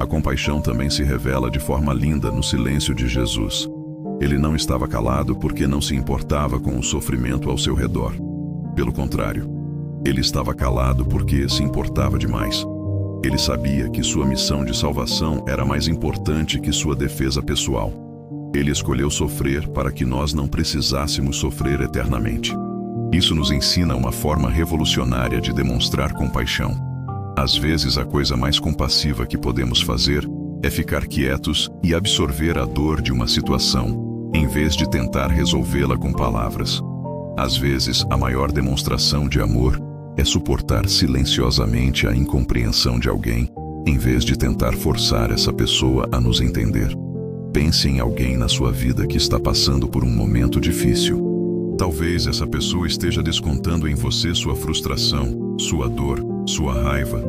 A compaixão também se revela de forma linda no silêncio de Jesus. Ele não estava calado porque não se importava com o sofrimento ao seu redor. Pelo contrário, ele estava calado porque se importava demais. Ele sabia que sua missão de salvação era mais importante que sua defesa pessoal. Ele escolheu sofrer para que nós não precisássemos sofrer eternamente. Isso nos ensina uma forma revolucionária de demonstrar compaixão. Às vezes, a coisa mais compassiva que podemos fazer é ficar quietos e absorver a dor de uma situação, em vez de tentar resolvê-la com palavras. Às vezes, a maior demonstração de amor é suportar silenciosamente a incompreensão de alguém, em vez de tentar forçar essa pessoa a nos entender. Pense em alguém na sua vida que está passando por um momento difícil. Talvez essa pessoa esteja descontando em você sua frustração, sua dor, sua raiva.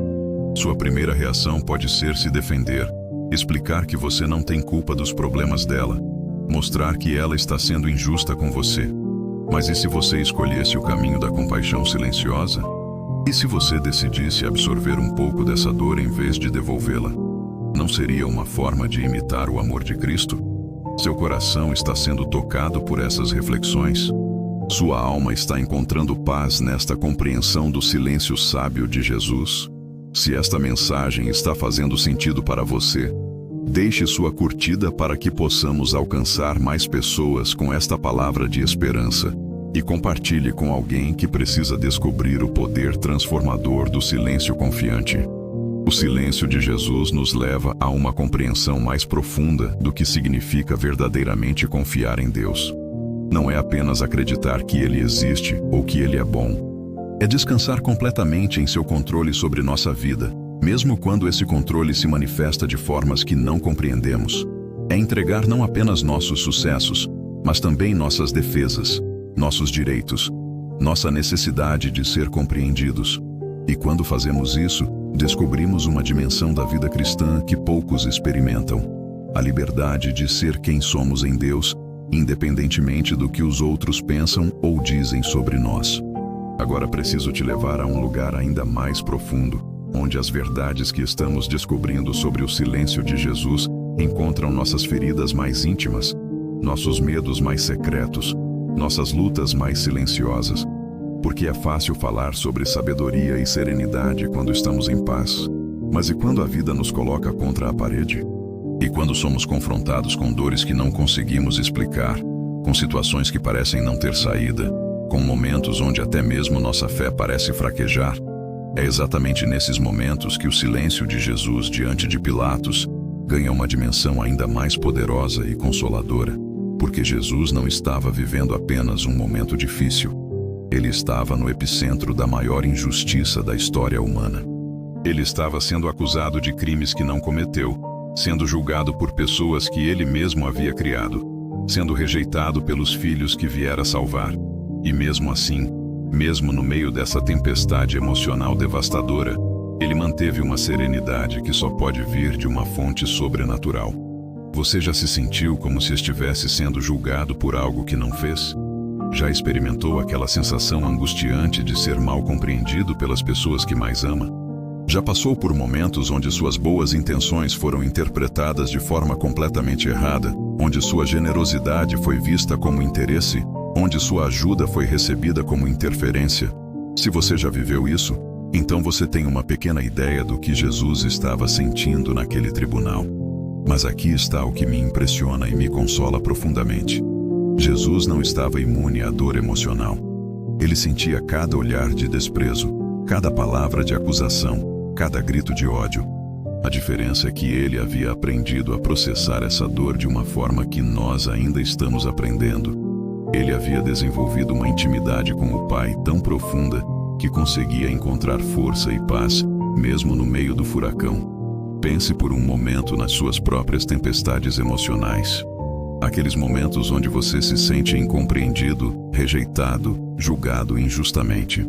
Sua primeira reação pode ser se defender, explicar que você não tem culpa dos problemas dela, mostrar que ela está sendo injusta com você. Mas e se você escolhesse o caminho da compaixão silenciosa? E se você decidisse absorver um pouco dessa dor em vez de devolvê-la? Não seria uma forma de imitar o amor de Cristo? Seu coração está sendo tocado por essas reflexões? Sua alma está encontrando paz nesta compreensão do silêncio sábio de Jesus? Se esta mensagem está fazendo sentido para você, deixe sua curtida para que possamos alcançar mais pessoas com esta palavra de esperança e compartilhe com alguém que precisa descobrir o poder transformador do silêncio confiante. O silêncio de Jesus nos leva a uma compreensão mais profunda do que significa verdadeiramente confiar em Deus. Não é apenas acreditar que Ele existe ou que Ele é bom. É descansar completamente em seu controle sobre nossa vida, mesmo quando esse controle se manifesta de formas que não compreendemos. É entregar não apenas nossos sucessos, mas também nossas defesas, nossos direitos, nossa necessidade de ser compreendidos. E quando fazemos isso, descobrimos uma dimensão da vida cristã que poucos experimentam: a liberdade de ser quem somos em Deus, independentemente do que os outros pensam ou dizem sobre nós. Agora preciso te levar a um lugar ainda mais profundo, onde as verdades que estamos descobrindo sobre o silêncio de Jesus encontram nossas feridas mais íntimas, nossos medos mais secretos, nossas lutas mais silenciosas. Porque é fácil falar sobre sabedoria e serenidade quando estamos em paz. Mas e quando a vida nos coloca contra a parede? E quando somos confrontados com dores que não conseguimos explicar, com situações que parecem não ter saída, com momentos onde até mesmo nossa fé parece fraquejar? É exatamente nesses momentos que o silêncio de Jesus diante de Pilatos ganha uma dimensão ainda mais poderosa e consoladora. Porque Jesus não estava vivendo apenas um momento difícil. Ele estava no epicentro da maior injustiça da história humana. Ele estava sendo acusado de crimes que não cometeu, sendo julgado por pessoas que ele mesmo havia criado, sendo rejeitado pelos filhos que viera salvar. E mesmo assim, mesmo no meio dessa tempestade emocional devastadora, ele manteve uma serenidade que só pode vir de uma fonte sobrenatural. Você já se sentiu como se estivesse sendo julgado por algo que não fez? Já experimentou aquela sensação angustiante de ser mal compreendido pelas pessoas que mais ama? Já passou por momentos onde suas boas intenções foram interpretadas de forma completamente errada, onde sua generosidade foi vista como interesse, onde sua ajuda foi recebida como interferência? Se você já viveu isso, então você tem uma pequena ideia do que Jesus estava sentindo naquele tribunal. Mas aqui está o que me impressiona e me consola profundamente. Jesus não estava imune à dor emocional. Ele sentia cada olhar de desprezo, cada palavra de acusação, cada grito de ódio. A diferença é que ele havia aprendido a processar essa dor de uma forma que nós ainda estamos aprendendo. Ele havia desenvolvido uma intimidade com o Pai tão profunda que conseguia encontrar força e paz, mesmo no meio do furacão. Pense por um momento nas suas próprias tempestades emocionais. Aqueles momentos onde você se sente incompreendido, rejeitado, julgado injustamente.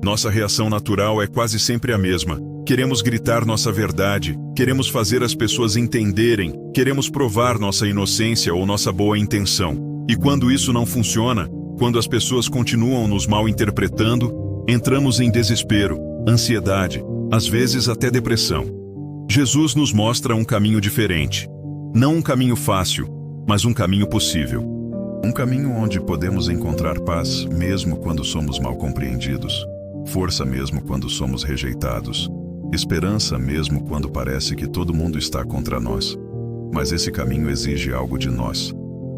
Nossa reação natural é quase sempre a mesma. Queremos gritar nossa verdade, queremos fazer as pessoas entenderem, queremos provar nossa inocência ou nossa boa intenção. E quando isso não funciona, quando as pessoas continuam nos mal interpretando, entramos em desespero, ansiedade, às vezes até depressão. Jesus nos mostra um caminho diferente. Não um caminho fácil, mas um caminho possível. Um caminho onde podemos encontrar paz mesmo quando somos mal compreendidos, força mesmo quando somos rejeitados, esperança mesmo quando parece que todo mundo está contra nós. Mas esse caminho exige algo de nós.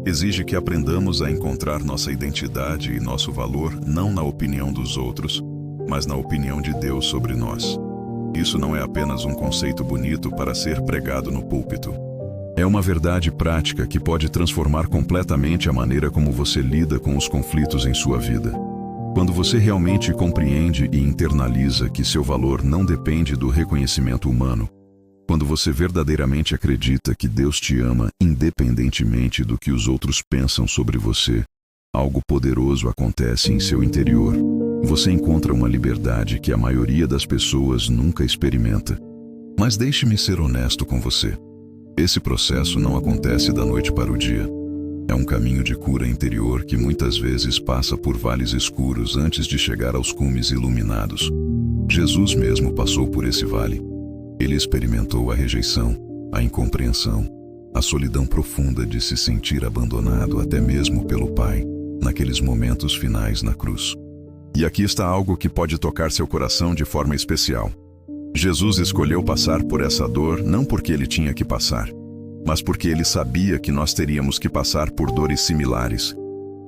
Exige que aprendamos a encontrar nossa identidade e nosso valor não na opinião dos outros, mas na opinião de Deus sobre nós. Isso não é apenas um conceito bonito para ser pregado no púlpito. É uma verdade prática que pode transformar completamente a maneira como você lida com os conflitos em sua vida. Quando você realmente compreende e internaliza que seu valor não depende do reconhecimento humano, quando você verdadeiramente acredita que Deus te ama independentemente do que os outros pensam sobre você, algo poderoso acontece em seu interior. Você encontra uma liberdade que a maioria das pessoas nunca experimenta. Mas deixe-me ser honesto com você. Esse processo não acontece da noite para o dia. É um caminho de cura interior que muitas vezes passa por vales escuros antes de chegar aos cumes iluminados. Jesus mesmo passou por esse vale. Ele experimentou a rejeição, a incompreensão, a solidão profunda de se sentir abandonado até mesmo pelo Pai, naqueles momentos finais na cruz. E aqui está algo que pode tocar seu coração de forma especial. Jesus escolheu passar por essa dor não porque ele tinha que passar, mas porque ele sabia que nós teríamos que passar por dores similares.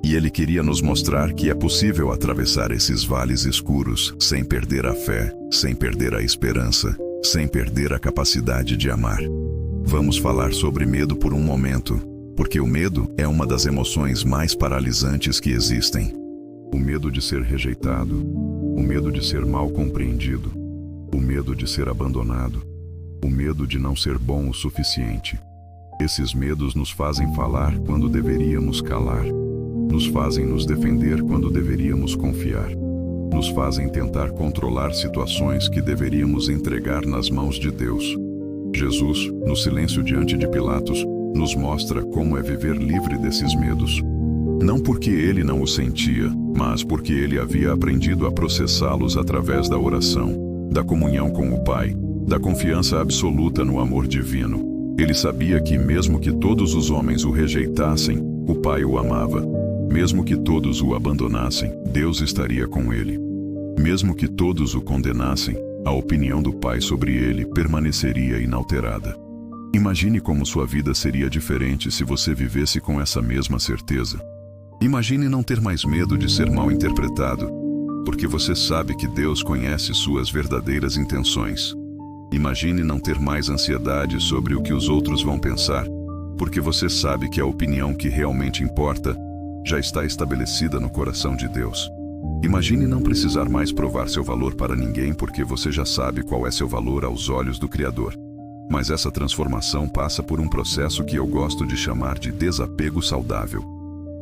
E ele queria nos mostrar que é possível atravessar esses vales escuros sem perder a fé, sem perder a esperança, sem perder a capacidade de amar. Vamos falar sobre medo por um momento, porque o medo é uma das emoções mais paralisantes que existem. O medo de ser rejeitado, o medo de ser mal compreendido, o medo de ser abandonado, o medo de não ser bom o suficiente. Esses medos nos fazem falar quando deveríamos calar, nos fazem nos defender quando deveríamos confiar, nos fazem tentar controlar situações que deveríamos entregar nas mãos de Deus. Jesus, no silêncio diante de Pilatos, nos mostra como é viver livre desses medos. Não porque ele não o sentia, mas porque ele havia aprendido a processá-los através da oração, da comunhão com o Pai, da confiança absoluta no amor divino. Ele sabia que mesmo que todos os homens o rejeitassem, o Pai o amava. Mesmo que todos o abandonassem, Deus estaria com ele. Mesmo que todos o condenassem, a opinião do Pai sobre ele permaneceria inalterada. Imagine como sua vida seria diferente se você vivesse com essa mesma certeza. Imagine não ter mais medo de ser mal interpretado, porque você sabe que Deus conhece suas verdadeiras intenções. Imagine não ter mais ansiedade sobre o que os outros vão pensar, porque você sabe que a opinião que realmente importa já está estabelecida no coração de Deus. Imagine não precisar mais provar seu valor para ninguém, porque você já sabe qual é seu valor aos olhos do Criador. Mas essa transformação passa por um processo que eu gosto de chamar de desapego saudável.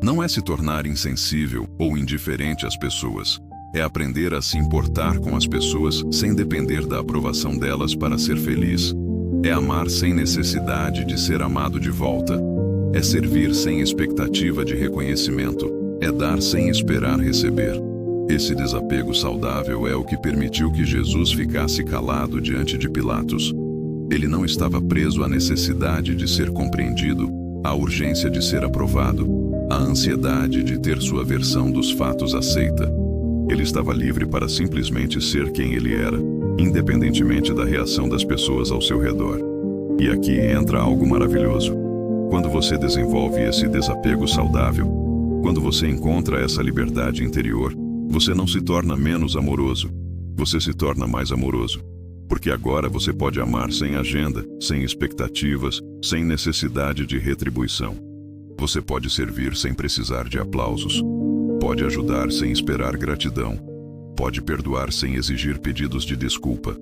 Não é se tornar insensível ou indiferente às pessoas. É aprender a se importar com as pessoas sem depender da aprovação delas para ser feliz. É amar sem necessidade de ser amado de volta. É servir sem expectativa de reconhecimento. É dar sem esperar receber. Esse desapego saudável é o que permitiu que Jesus ficasse calado diante de Pilatos. Ele não estava preso à necessidade de ser compreendido, à urgência de ser aprovado, à ansiedade de ter sua versão dos fatos aceita. Ele estava livre para simplesmente ser quem ele era, independentemente da reação das pessoas ao seu redor. E aqui entra algo maravilhoso. Quando você desenvolve esse desapego saudável, quando você encontra essa liberdade interior, você não se torna menos amoroso, você se torna mais amoroso. Porque agora você pode amar sem agenda, sem expectativas, sem necessidade de retribuição. Você pode servir sem precisar de aplausos. Pode ajudar sem esperar gratidão. Pode perdoar sem exigir pedidos de desculpa.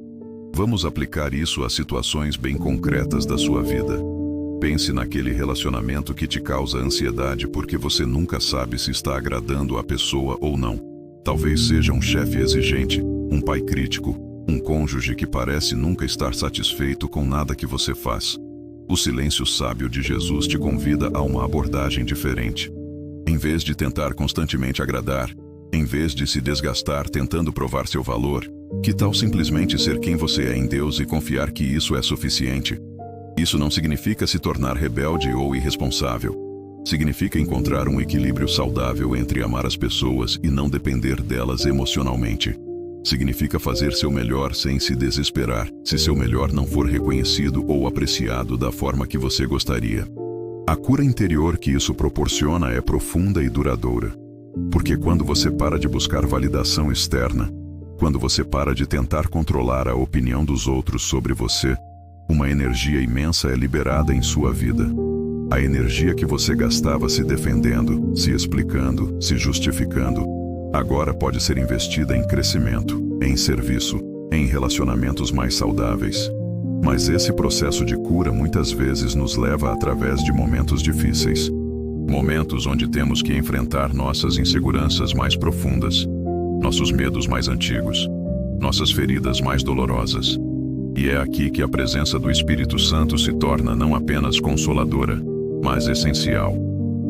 Vamos aplicar isso a situações bem concretas da sua vida. Pense naquele relacionamento que te causa ansiedade porque você nunca sabe se está agradando a pessoa ou não. Talvez seja um chefe exigente, um pai crítico, um cônjuge que parece nunca estar satisfeito com nada que você faz. O silêncio sábio de Jesus te convida a uma abordagem diferente. Em vez de tentar constantemente agradar, em vez de se desgastar tentando provar seu valor, que tal simplesmente ser quem você é em Deus e confiar que isso é suficiente? Isso não significa se tornar rebelde ou irresponsável. Significa encontrar um equilíbrio saudável entre amar as pessoas e não depender delas emocionalmente. Significa fazer seu melhor sem se desesperar, se seu melhor não for reconhecido ou apreciado da forma que você gostaria. A cura interior que isso proporciona é profunda e duradoura. Porque quando você para de buscar validação externa, quando você para de tentar controlar a opinião dos outros sobre você, uma energia imensa é liberada em sua vida. A energia que você gastava se defendendo, se explicando, se justificando, agora pode ser investida em crescimento, em serviço, em relacionamentos mais saudáveis. Mas esse processo de cura muitas vezes nos leva através de momentos difíceis. Momentos onde temos que enfrentar nossas inseguranças mais profundas, nossos medos mais antigos, nossas feridas mais dolorosas. E é aqui que a presença do Espírito Santo se torna não apenas consoladora, mas essencial.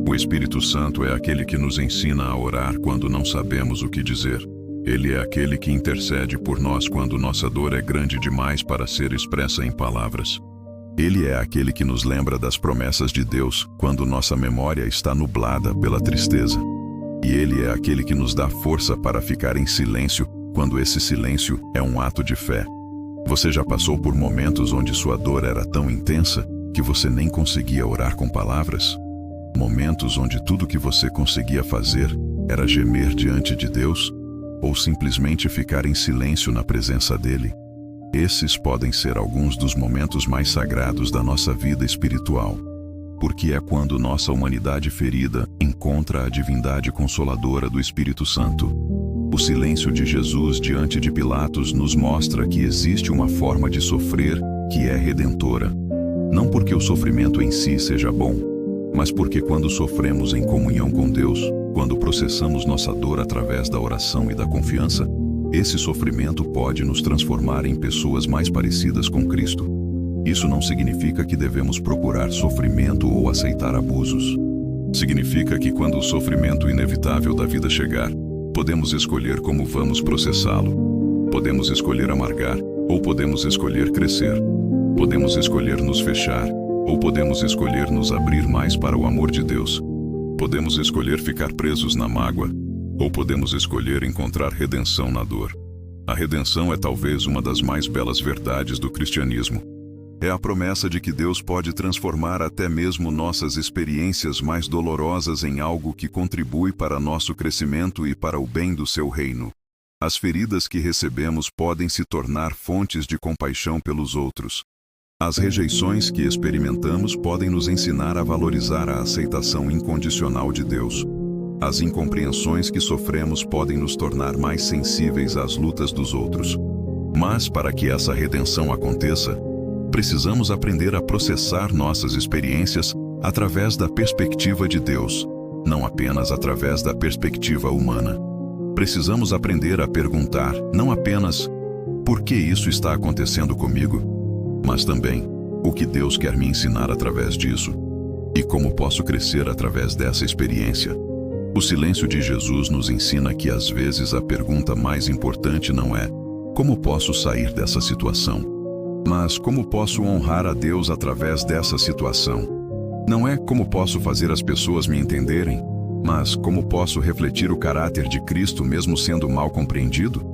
O Espírito Santo é aquele que nos ensina a orar quando não sabemos o que dizer. Ele é aquele que intercede por nós quando nossa dor é grande demais para ser expressa em palavras. Ele é aquele que nos lembra das promessas de Deus quando nossa memória está nublada pela tristeza. E Ele é aquele que nos dá força para ficar em silêncio quando esse silêncio é um ato de fé. Você já passou por momentos onde sua dor era tão intensa que você nem conseguia orar com palavras? Momentos onde tudo que você conseguia fazer era gemer diante de Deus? Ou simplesmente ficar em silêncio na presença dEle? Esses podem ser alguns dos momentos mais sagrados da nossa vida espiritual, porque é quando nossa humanidade ferida encontra a divindade consoladora do Espírito Santo. O silêncio de Jesus diante de Pilatos nos mostra que existe uma forma de sofrer que é redentora. Não porque o sofrimento em si seja bom, mas porque quando sofremos em comunhão com Deus, quando processamos nossa dor através da oração e da confiança, esse sofrimento pode nos transformar em pessoas mais parecidas com Cristo. Isso não significa que devemos procurar sofrimento ou aceitar abusos. Significa que quando o sofrimento inevitável da vida chegar, podemos escolher como vamos processá-lo. Podemos escolher amargar, ou podemos escolher crescer. Podemos escolher nos fechar, ou podemos escolher nos abrir mais para o amor de Deus. Podemos escolher ficar presos na mágoa, ou podemos escolher encontrar redenção na dor. A redenção é talvez uma das mais belas verdades do cristianismo. É a promessa de que Deus pode transformar até mesmo nossas experiências mais dolorosas em algo que contribui para nosso crescimento e para o bem do seu reino. As feridas que recebemos podem se tornar fontes de compaixão pelos outros. As rejeições que experimentamos podem nos ensinar a valorizar a aceitação incondicional de Deus. As incompreensões que sofremos podem nos tornar mais sensíveis às lutas dos outros. Mas para que essa redenção aconteça, precisamos aprender a processar nossas experiências através da perspectiva de Deus, não apenas através da perspectiva humana. Precisamos aprender a perguntar, não apenas por que isso está acontecendo comigo, mas também o que Deus quer me ensinar através disso e como posso crescer através dessa experiência. O silêncio de Jesus nos ensina que às vezes a pergunta mais importante não é como posso sair dessa situação, mas como posso honrar a Deus através dessa situação. Não é como posso fazer as pessoas me entenderem, mas como posso refletir o caráter de Cristo mesmo sendo mal compreendido?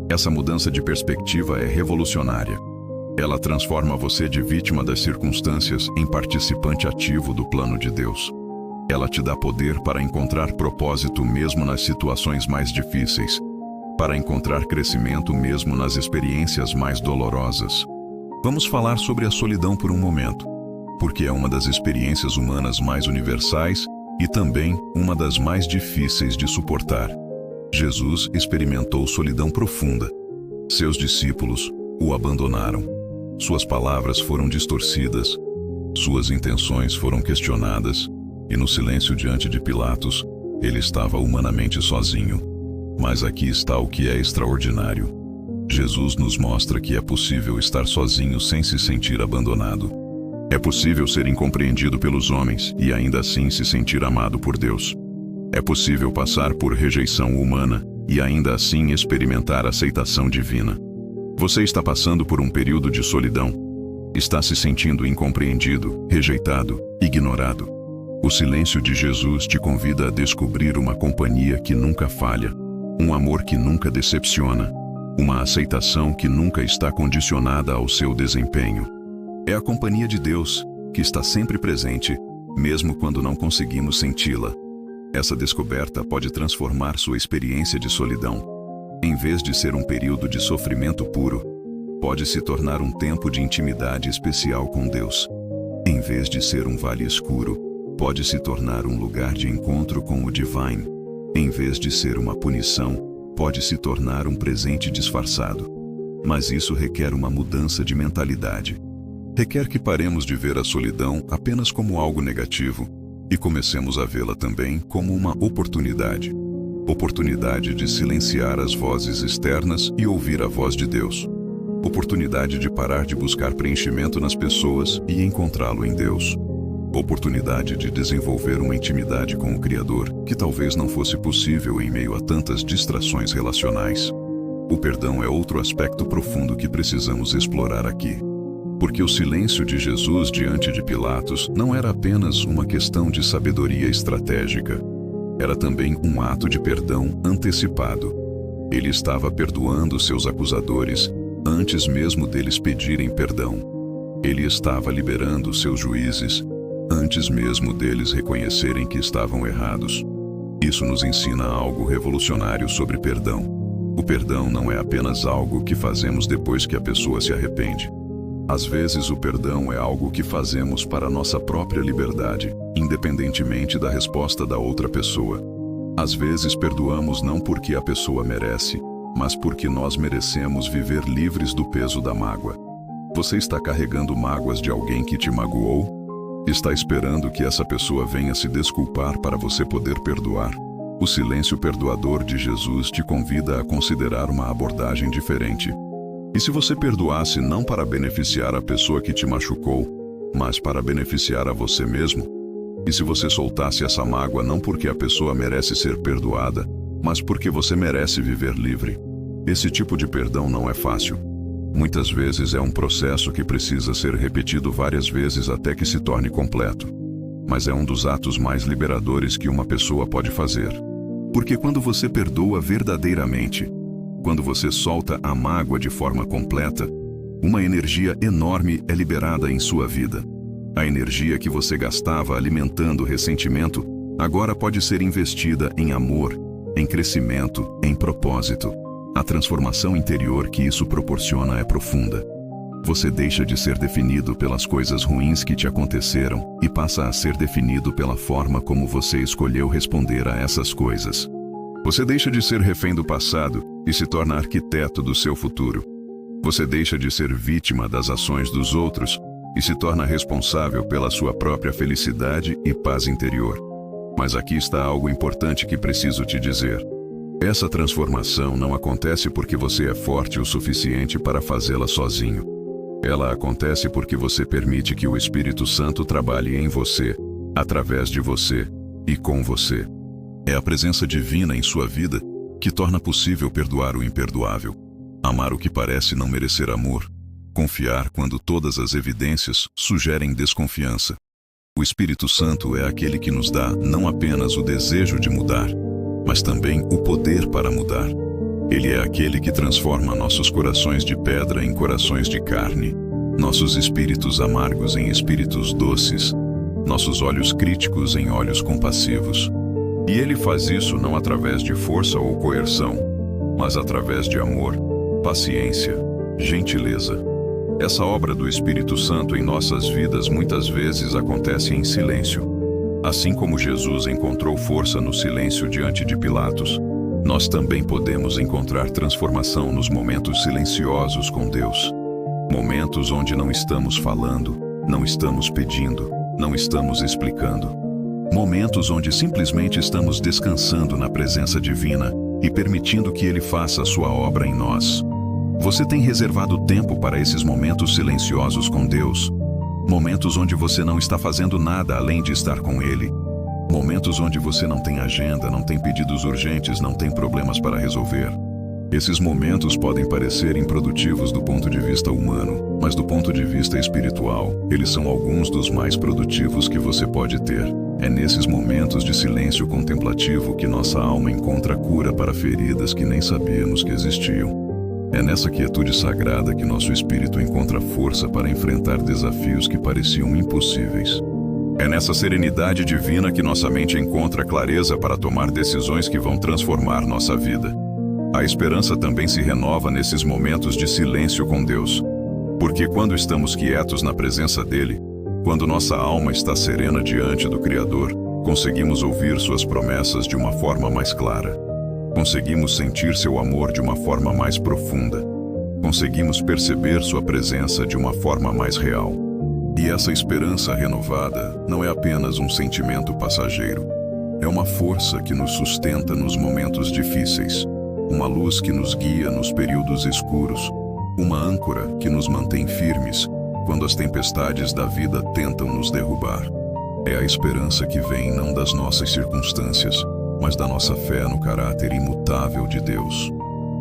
Essa mudança de perspectiva é revolucionária. Ela transforma você de vítima das circunstâncias em participante ativo do plano de Deus. Ela te dá poder para encontrar propósito mesmo nas situações mais difíceis, para encontrar crescimento mesmo nas experiências mais dolorosas. Vamos falar sobre a solidão por um momento, porque é uma das experiências humanas mais universais e também uma das mais difíceis de suportar. Jesus experimentou solidão profunda. Seus discípulos o abandonaram. Suas palavras foram distorcidas. Suas intenções foram questionadas. E no silêncio diante de Pilatos, ele estava humanamente sozinho. Mas aqui está o que é extraordinário. Jesus nos mostra que é possível estar sozinho sem se sentir abandonado. É possível ser incompreendido pelos homens e ainda assim se sentir amado por Deus. É possível passar por rejeição humana e ainda assim experimentar aceitação divina. Você está passando por um período de solidão. Está se sentindo incompreendido, rejeitado, ignorado. O silêncio de Jesus te convida a descobrir uma companhia que nunca falha, um amor que nunca decepciona, uma aceitação que nunca está condicionada ao seu desempenho. É a companhia de Deus, que está sempre presente, mesmo quando não conseguimos senti-la. Essa descoberta pode transformar sua experiência de solidão. Em vez de ser um período de sofrimento puro, pode se tornar um tempo de intimidade especial com Deus. Em vez de ser um vale escuro, pode se tornar um lugar de encontro com o Divine. Em vez de ser uma punição, pode se tornar um presente disfarçado. Mas isso requer uma mudança de mentalidade. Requer que paremos de ver a solidão apenas como algo negativo e comecemos a vê-la também como uma oportunidade. Oportunidade de silenciar as vozes externas e ouvir a voz de Deus. Oportunidade de parar de buscar preenchimento nas pessoas e encontrá-lo em Deus. Oportunidade de desenvolver uma intimidade com o Criador que talvez não fosse possível em meio a tantas distrações relacionais. O perdão é outro aspecto profundo que precisamos explorar aqui. Porque o silêncio de Jesus diante de Pilatos não era apenas uma questão de sabedoria estratégica. Era também um ato de perdão antecipado. Ele estava perdoando seus acusadores antes mesmo deles pedirem perdão. Ele estava liberando seus juízes antes mesmo deles reconhecerem que estavam errados. Isso nos ensina algo revolucionário sobre perdão. O perdão não é apenas algo que fazemos depois que a pessoa se arrepende. Às vezes o perdão é algo que fazemos para nossa própria liberdade, independentemente da resposta da outra pessoa. Às vezes perdoamos não porque a pessoa merece, mas porque nós merecemos viver livres do peso da mágoa. Você está carregando mágoas de alguém que te magoou? Está esperando que essa pessoa venha se desculpar para você poder perdoar? O silêncio perdoador de Jesus te convida a considerar uma abordagem diferente. E se você perdoasse não para beneficiar a pessoa que te machucou, mas para beneficiar a você mesmo? E se você soltasse essa mágoa não porque a pessoa merece ser perdoada, mas porque você merece viver livre? Esse tipo de perdão não é fácil. Muitas vezes é um processo que precisa ser repetido várias vezes até que se torne completo. Mas é um dos atos mais liberadores que uma pessoa pode fazer. Porque quando você perdoa verdadeiramente, quando você solta a mágoa de forma completa, uma energia enorme é liberada em sua vida. A energia que você gastava alimentando o ressentimento, agora pode ser investida em amor, em crescimento, em propósito. A transformação interior que isso proporciona é profunda. Você deixa de ser definido pelas coisas ruins que te aconteceram e passa a ser definido pela forma como você escolheu responder a essas coisas. Você deixa de ser refém do passado e se torna arquiteto do seu futuro. Você deixa de ser vítima das ações dos outros e se torna responsável pela sua própria felicidade e paz interior. Mas aqui está algo importante que preciso te dizer. Essa transformação não acontece porque você é forte o suficiente para fazê-la sozinho. Ela acontece porque você permite que o Espírito Santo trabalhe em você, através de você e com você. É a presença divina em sua vida que torna possível perdoar o imperdoável, amar o que parece não merecer amor, confiar quando todas as evidências sugerem desconfiança. O Espírito Santo é aquele que nos dá não apenas o desejo de mudar, mas também o poder para mudar. Ele é aquele que transforma nossos corações de pedra em corações de carne, nossos espíritos amargos em espíritos doces, nossos olhos críticos em olhos compassivos. E ele faz isso não através de força ou coerção, mas através de amor, paciência, gentileza. Essa obra do Espírito Santo em nossas vidas muitas vezes acontece em silêncio. Assim como Jesus encontrou força no silêncio diante de Pilatos, Nós também podemos encontrar transformação nos momentos silenciosos com Deus. Momentos onde não estamos falando, não estamos pedindo, não estamos explicando. Momentos onde simplesmente estamos descansando na presença divina e permitindo que Ele faça a sua obra em nós. Você tem reservado tempo para esses momentos silenciosos com Deus? Momentos onde você não está fazendo nada além de estar com Ele. Momentos onde você não tem agenda, não tem pedidos urgentes, não tem problemas para resolver. Esses momentos podem parecer improdutivos do ponto de vista humano, mas do ponto de vista espiritual, eles são alguns dos mais produtivos que você pode ter. É nesses momentos de silêncio contemplativo que nossa alma encontra cura para feridas que nem sabíamos que existiam. É nessa quietude sagrada que nosso espírito encontra força para enfrentar desafios que pareciam impossíveis. É nessa serenidade divina que nossa mente encontra clareza para tomar decisões que vão transformar nossa vida. A esperança também se renova nesses momentos de silêncio com Deus. Porque quando estamos quietos na presença dEle, quando nossa alma está serena diante do Criador, conseguimos ouvir suas promessas de uma forma mais clara. Conseguimos sentir seu amor de uma forma mais profunda. Conseguimos perceber sua presença de uma forma mais real. E essa esperança renovada não é apenas um sentimento passageiro. É uma força que nos sustenta nos momentos difíceis. Uma luz que nos guia nos períodos escuros. Uma âncora que nos mantém firmes quando as tempestades da vida tentam nos derrubar. É a esperança que vem não das nossas circunstâncias, mas da nossa fé no caráter imutável de Deus.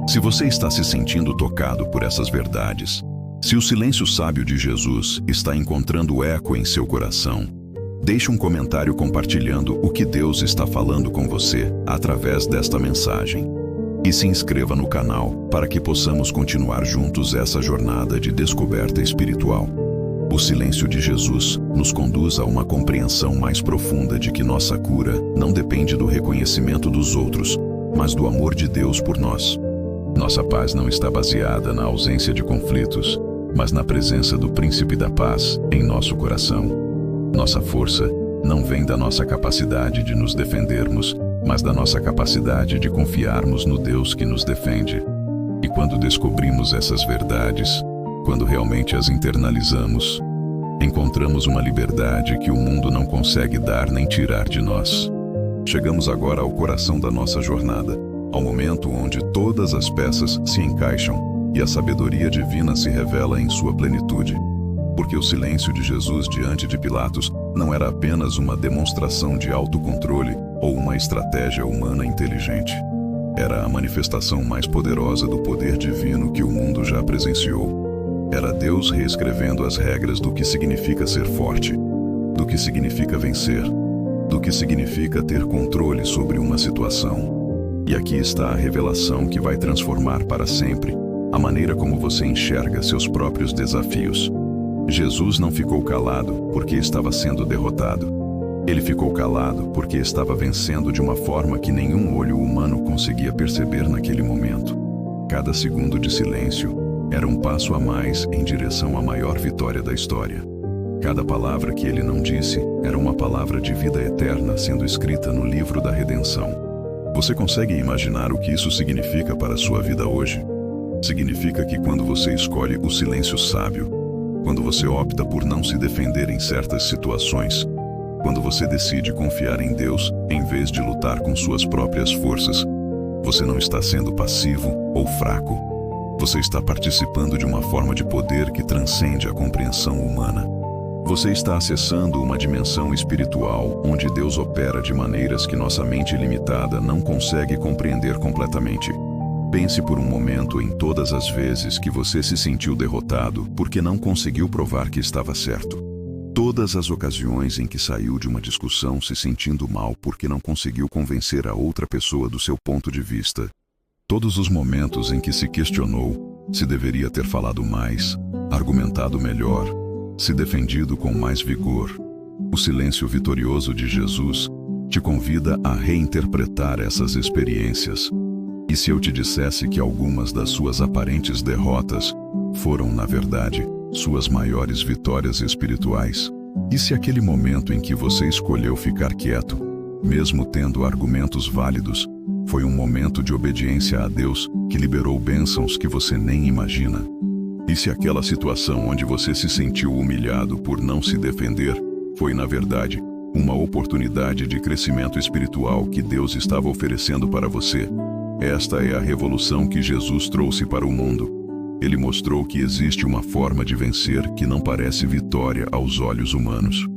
Se você está se sentindo tocado por essas verdades, se o silêncio sábio de Jesus está encontrando eco em seu coração, deixe um comentário compartilhando o que Deus está falando com você através desta mensagem. E se inscreva no canal para que possamos continuar juntos essa jornada de descoberta espiritual. O silêncio de Jesus nos conduz a uma compreensão mais profunda de que nossa cura não depende do reconhecimento dos outros, mas do amor de Deus por nós. Nossa paz não está baseada na ausência de conflitos, mas na presença do Príncipe da Paz em nosso coração. Nossa força não vem da nossa capacidade de nos defendermos, mas da nossa capacidade de confiarmos no Deus que nos defende. E quando descobrimos essas verdades, quando realmente as internalizamos, encontramos uma liberdade que o mundo não consegue dar nem tirar de nós. Chegamos agora ao coração da nossa jornada, ao momento onde todas as peças se encaixam e a sabedoria divina se revela em sua plenitude. Porque o silêncio de Jesus diante de Pilatos não era apenas uma demonstração de autocontrole ou uma estratégia humana inteligente. Era a manifestação mais poderosa do poder divino que o mundo já presenciou. Era Deus reescrevendo as regras do que significa ser forte, do que significa vencer, do que significa ter controle sobre uma situação. E aqui está a revelação que vai transformar para sempre a maneira como você enxerga seus próprios desafios. Jesus não ficou calado porque estava sendo derrotado. Ele ficou calado porque estava vencendo de uma forma que nenhum olho humano conseguia perceber naquele momento. Cada segundo de silêncio era um passo a mais em direção à maior vitória da história. Cada palavra que ele não disse era uma palavra de vida eterna sendo escrita no livro da redenção. Você consegue imaginar o que isso significa para a sua vida hoje? Significa que quando você escolhe o silêncio sábio, quando você opta por não se defender em certas situações, quando você decide confiar em Deus em vez de lutar com suas próprias forças, você não está sendo passivo ou fraco. Você está participando de uma forma de poder que transcende a compreensão humana. Você está acessando uma dimensão espiritual onde Deus opera de maneiras que nossa mente limitada não consegue compreender completamente. Pense por um momento em todas as vezes que você se sentiu derrotado porque não conseguiu provar que estava certo. Todas as ocasiões em que saiu de uma discussão se sentindo mal porque não conseguiu convencer a outra pessoa do seu ponto de vista. Todos os momentos em que se questionou se deveria ter falado mais, argumentado melhor, se defendido com mais vigor. O silêncio vitorioso de Jesus te convida a reinterpretar essas experiências. E se eu te dissesse que algumas das suas aparentes derrotas foram, na verdade, suas maiores vitórias espirituais? E se aquele momento em que você escolheu ficar quieto, mesmo tendo argumentos válidos, Foi um momento de obediência a Deus que liberou bênçãos que você nem imagina. E se aquela situação onde você se sentiu humilhado por não se defender, foi na verdade uma oportunidade de crescimento espiritual que Deus estava oferecendo para você. Esta é a revolução que Jesus trouxe para o mundo. Ele mostrou que existe uma forma de vencer que não parece vitória aos olhos humanos.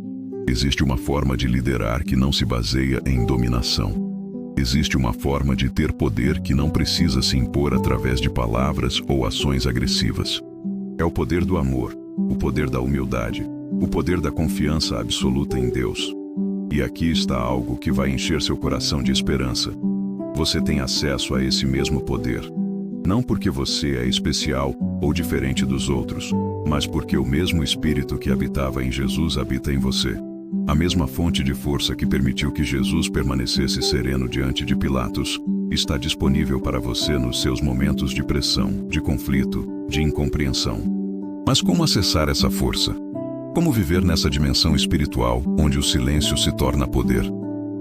Existe uma forma de liderar que não se baseia em dominação. Existe uma forma de ter poder que não precisa se impor através de palavras ou ações agressivas. É o poder do amor, o poder da humildade, o poder da confiança absoluta em Deus. E aqui está algo que vai encher seu coração de esperança. Você tem acesso a esse mesmo poder. Não porque você é especial ou diferente dos outros, mas porque o mesmo Espírito que habitava em Jesus habita em você. A mesma fonte de força que permitiu que Jesus permanecesse sereno diante de Pilatos está disponível para você nos seus momentos de pressão, de conflito, de incompreensão. Mas como acessar essa força? Como viver nessa dimensão espiritual onde o silêncio se torna poder,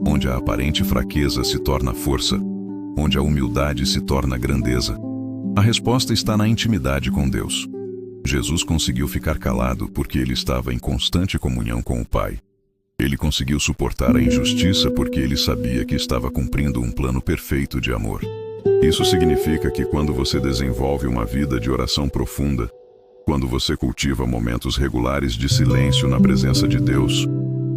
onde a aparente fraqueza se torna força, onde a humildade se torna grandeza? A resposta está na intimidade com Deus. Jesus conseguiu ficar calado porque ele estava em constante comunhão com o Pai. Ele conseguiu suportar a injustiça porque ele sabia que estava cumprindo um plano perfeito de amor. Isso significa que quando você desenvolve uma vida de oração profunda, quando você cultiva momentos regulares de silêncio na presença de Deus,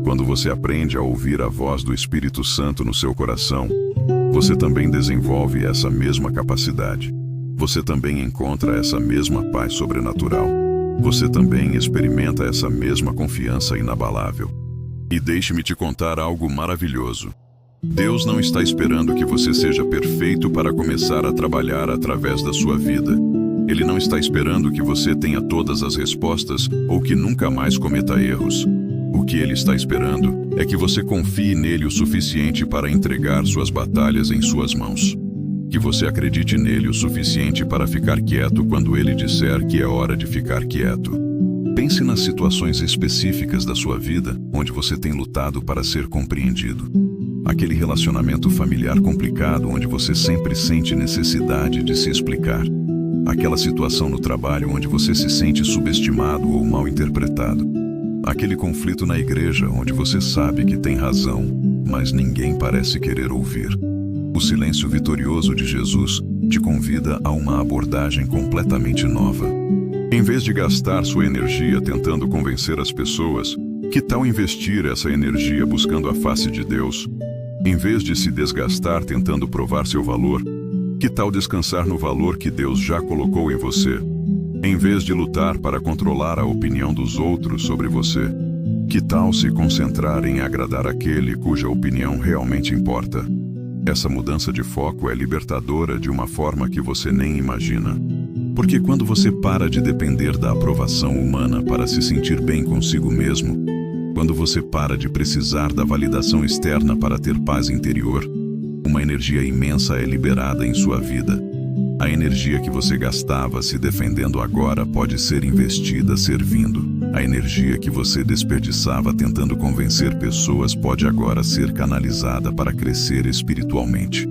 quando você aprende a ouvir a voz do Espírito Santo no seu coração, você também desenvolve essa mesma capacidade. Você também encontra essa mesma paz sobrenatural. Você também experimenta essa mesma confiança inabalável. E deixe-me te contar algo maravilhoso. Deus não está esperando que você seja perfeito para começar a trabalhar através da sua vida. Ele não está esperando que você tenha todas as respostas ou que nunca mais cometa erros. O que ele está esperando é que você confie nele o suficiente para entregar suas batalhas em suas mãos. Que você acredite nele o suficiente para ficar quieto quando ele disser que é hora de ficar quieto. Pense nas situações específicas da sua vida onde você tem lutado para ser compreendido. Aquele relacionamento familiar complicado onde você sempre sente necessidade de se explicar. Aquela situação no trabalho onde você se sente subestimado ou mal interpretado. Aquele conflito na igreja onde você sabe que tem razão, mas ninguém parece querer ouvir. O silêncio vitorioso de Jesus te convida a uma abordagem completamente nova. Em vez de gastar sua energia tentando convencer as pessoas, que tal investir essa energia buscando a face de Deus? Em vez de se desgastar tentando provar seu valor, que tal descansar no valor que Deus já colocou em você? Em vez de lutar para controlar a opinião dos outros sobre você, que tal se concentrar em agradar aquele cuja opinião realmente importa? Essa mudança de foco é libertadora de uma forma que você nem imagina. Porque quando você para de depender da aprovação humana para se sentir bem consigo mesmo, quando você para de precisar da validação externa para ter paz interior, uma energia imensa é liberada em sua vida. A energia que você gastava se defendendo agora pode ser investida servindo. A energia que você desperdiçava tentando convencer pessoas pode agora ser canalizada para crescer espiritualmente.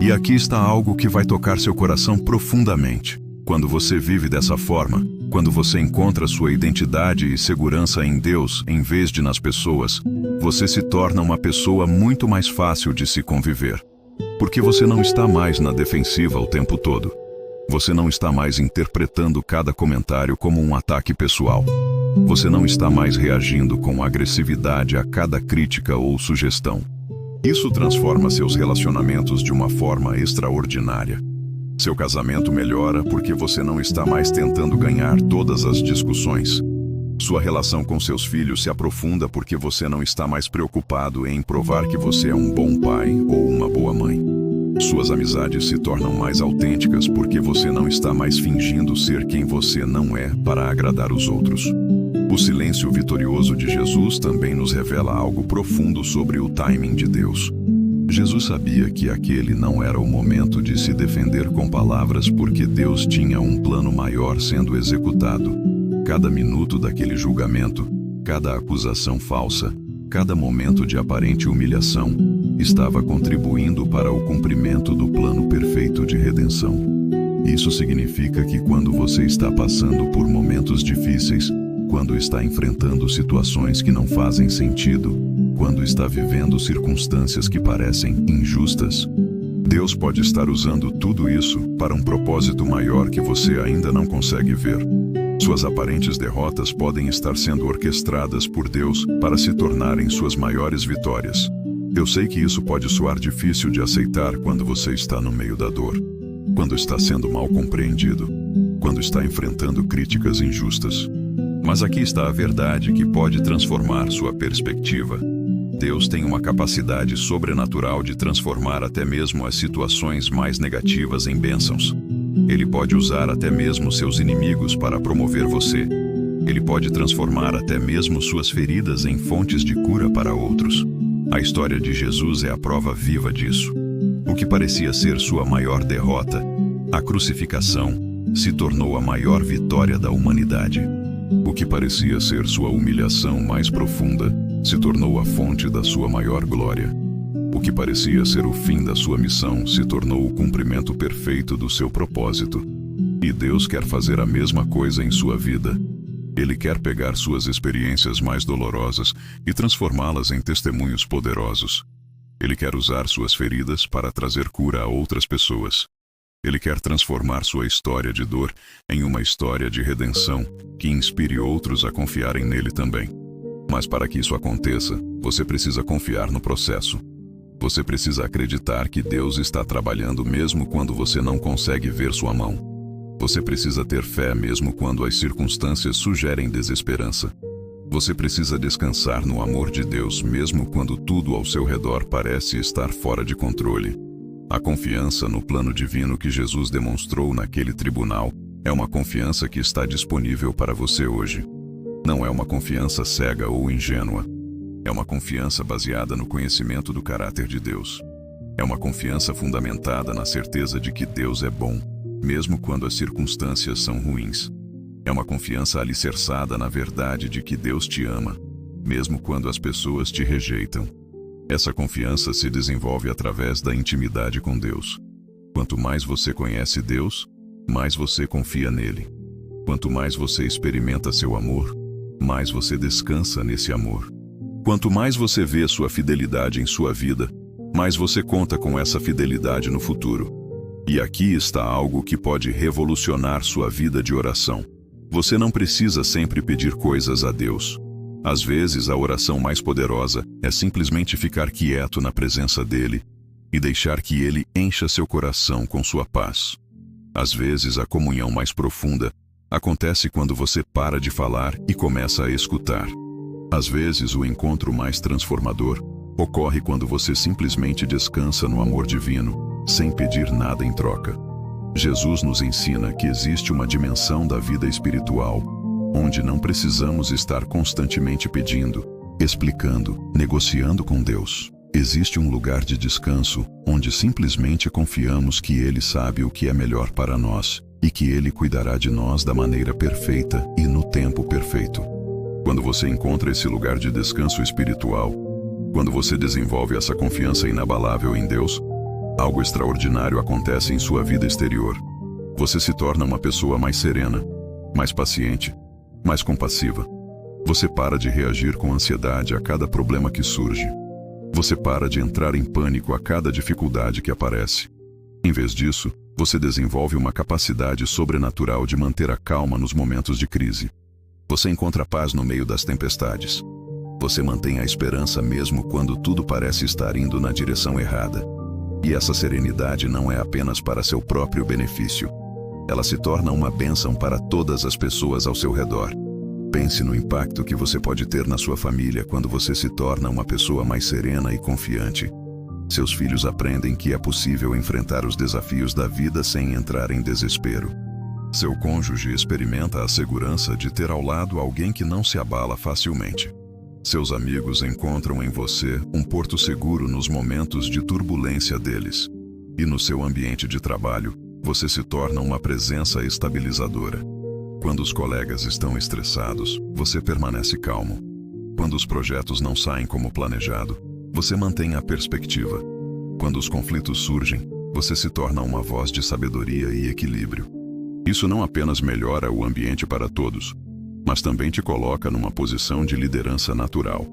E aqui está algo que vai tocar seu coração profundamente. Quando você vive dessa forma, quando você encontra sua identidade e segurança em Deus em vez de nas pessoas, você se torna uma pessoa muito mais fácil de se conviver. Porque você não está mais na defensiva o tempo todo. Você não está mais interpretando cada comentário como um ataque pessoal. Você não está mais reagindo com agressividade a cada crítica ou sugestão. Isso transforma seus relacionamentos de uma forma extraordinária. Seu casamento melhora porque você não está mais tentando ganhar todas as discussões. Sua relação com seus filhos se aprofunda porque você não está mais preocupado em provar que você é um bom pai ou uma boa mãe. Suas amizades se tornam mais autênticas porque você não está mais fingindo ser quem você não é para agradar os outros. O silêncio vitorioso de Jesus também nos revela algo profundo sobre o timing de Deus. Jesus sabia que aquele não era o momento de se defender com palavras porque Deus tinha um plano maior sendo executado. Cada minuto daquele julgamento, cada acusação falsa, cada momento de aparente humilhação, estava contribuindo para o cumprimento do plano perfeito de redenção. Isso significa que quando você está passando por momentos difíceis, quando está enfrentando situações que não fazem sentido, quando está vivendo circunstâncias que parecem injustas, Deus pode estar usando tudo isso para um propósito maior que você ainda não consegue ver. Suas aparentes derrotas podem estar sendo orquestradas por Deus para se tornarem suas maiores vitórias. Eu sei que isso pode soar difícil de aceitar quando você está no meio da dor, quando está sendo mal compreendido, quando está enfrentando críticas injustas. Mas aqui está a verdade que pode transformar sua perspectiva. Deus tem uma capacidade sobrenatural de transformar até mesmo as situações mais negativas em bênçãos. Ele pode usar até mesmo seus inimigos para promover você. Ele pode transformar até mesmo suas feridas em fontes de cura para outros. A história de Jesus é a prova viva disso. O que parecia ser sua maior derrota, a crucificação, se tornou a maior vitória da humanidade. O que parecia ser sua humilhação mais profunda, se tornou a fonte da sua maior glória. O que parecia ser o fim da sua missão se tornou o cumprimento perfeito do seu propósito. E Deus quer fazer a mesma coisa em sua vida. Ele quer pegar suas experiências mais dolorosas e transformá-las em testemunhos poderosos. Ele quer usar suas feridas para trazer cura a outras pessoas. Ele quer transformar sua história de dor em uma história de redenção que inspire outros a confiarem nele também. Mas para que isso aconteça, você precisa confiar no processo. Você precisa acreditar que Deus está trabalhando mesmo quando você não consegue ver sua mão. Você precisa ter fé mesmo quando as circunstâncias sugerem desesperança. Você precisa descansar no amor de Deus mesmo quando tudo ao seu redor parece estar fora de controle. A confiança no plano divino que Jesus demonstrou naquele tribunal é uma confiança que está disponível para você hoje. Não é uma confiança cega ou ingênua. É uma confiança baseada no conhecimento do caráter de Deus. É uma confiança fundamentada na certeza de que Deus é bom, mesmo quando as circunstâncias são ruins. É uma confiança alicerçada na verdade de que Deus te ama, mesmo quando as pessoas te rejeitam. Essa confiança se desenvolve através da intimidade com Deus. Quanto mais você conhece Deus, mais você confia nele. Quanto mais você experimenta seu amor, mais você descansa nesse amor. Quanto mais você vê sua fidelidade em sua vida, mais você conta com essa fidelidade no futuro. E aqui está algo que pode revolucionar sua vida de oração. Você não precisa sempre pedir coisas a Deus. Às vezes, a oração mais poderosa é simplesmente ficar quieto na presença dele e deixar que ele encha seu coração com sua paz. Às vezes, a comunhão mais profunda acontece quando você para de falar e começa a escutar. Às vezes, o encontro mais transformador ocorre quando você simplesmente descansa no amor divino, sem pedir nada em troca. Jesus nos ensina que existe uma dimensão da vida espiritual, onde não precisamos estar constantemente pedindo, explicando, negociando com Deus. Existe um lugar de descanso, onde simplesmente confiamos que Ele sabe o que é melhor para nós, e que Ele cuidará de nós da maneira perfeita e no tempo perfeito. Quando você encontra esse lugar de descanso espiritual, quando você desenvolve essa confiança inabalável em Deus, algo extraordinário acontece em sua vida exterior. Você se torna uma pessoa mais serena, mais paciente, mais compassiva. Você para de reagir com ansiedade a cada problema que surge. Você para de entrar em pânico a cada dificuldade que aparece. Em vez disso, você desenvolve uma capacidade sobrenatural de manter a calma nos momentos de crise. Você encontra paz no meio das tempestades. Você mantém a esperança mesmo quando tudo parece estar indo na direção errada. E essa serenidade não é apenas para seu próprio benefício. Ela se torna uma bênção para todas as pessoas ao seu redor. Pense no impacto que você pode ter na sua família quando você se torna uma pessoa mais serena e confiante. Seus filhos aprendem que é possível enfrentar os desafios da vida sem entrar em desespero. Seu cônjuge experimenta a segurança de ter ao lado alguém que não se abala facilmente. Seus amigos encontram em você um porto seguro nos momentos de turbulência deles. E no seu ambiente de trabalho, você se torna uma presença estabilizadora. Quando os colegas estão estressados, você permanece calmo. Quando os projetos não saem como planejado, Você mantém a perspectiva. Quando os conflitos surgem, você se torna uma voz de sabedoria e equilíbrio. Isso não apenas melhora o ambiente para todos, mas também te coloca numa posição de liderança natural.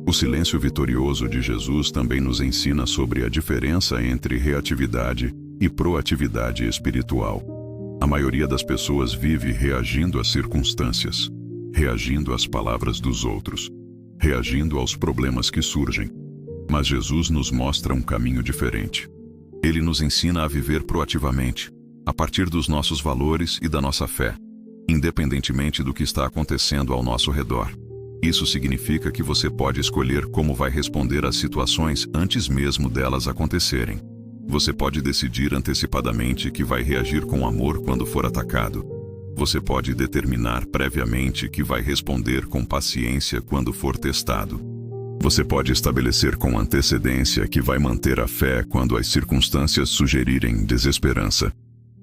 O silêncio vitorioso de Jesus também nos ensina sobre a diferença entre reatividade e proatividade espiritual. A maioria das pessoas vive reagindo às circunstâncias, reagindo às palavras dos outros, reagindo aos problemas que surgem. Mas Jesus nos mostra um caminho diferente. Ele nos ensina a viver proativamente, a partir dos nossos valores e da nossa fé, independentemente do que está acontecendo ao nosso redor. Isso significa que você pode escolher como vai responder às situações antes mesmo delas acontecerem. Você pode decidir antecipadamente que vai reagir com amor quando for atacado. Você pode determinar previamente que vai responder com paciência quando for testado. Você pode estabelecer com antecedência que vai manter a fé quando as circunstâncias sugerirem desesperança.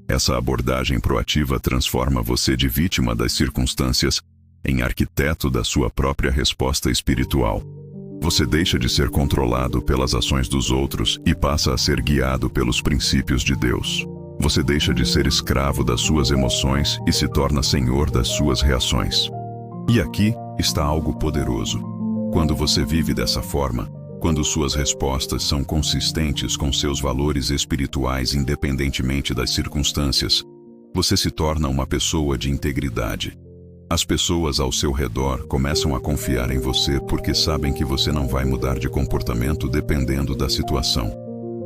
Essa abordagem proativa transforma você de vítima das circunstâncias em arquiteto da sua própria resposta espiritual. Você deixa de ser controlado pelas ações dos outros e passa a ser guiado pelos princípios de Deus. Você deixa de ser escravo das suas emoções e se torna senhor das suas reações. E aqui está algo poderoso. Quando você vive dessa forma, quando suas respostas são consistentes com seus valores espirituais independentemente das circunstâncias, você se torna uma pessoa de integridade. As pessoas ao seu redor começam a confiar em você porque sabem que você não vai mudar de comportamento dependendo da situação.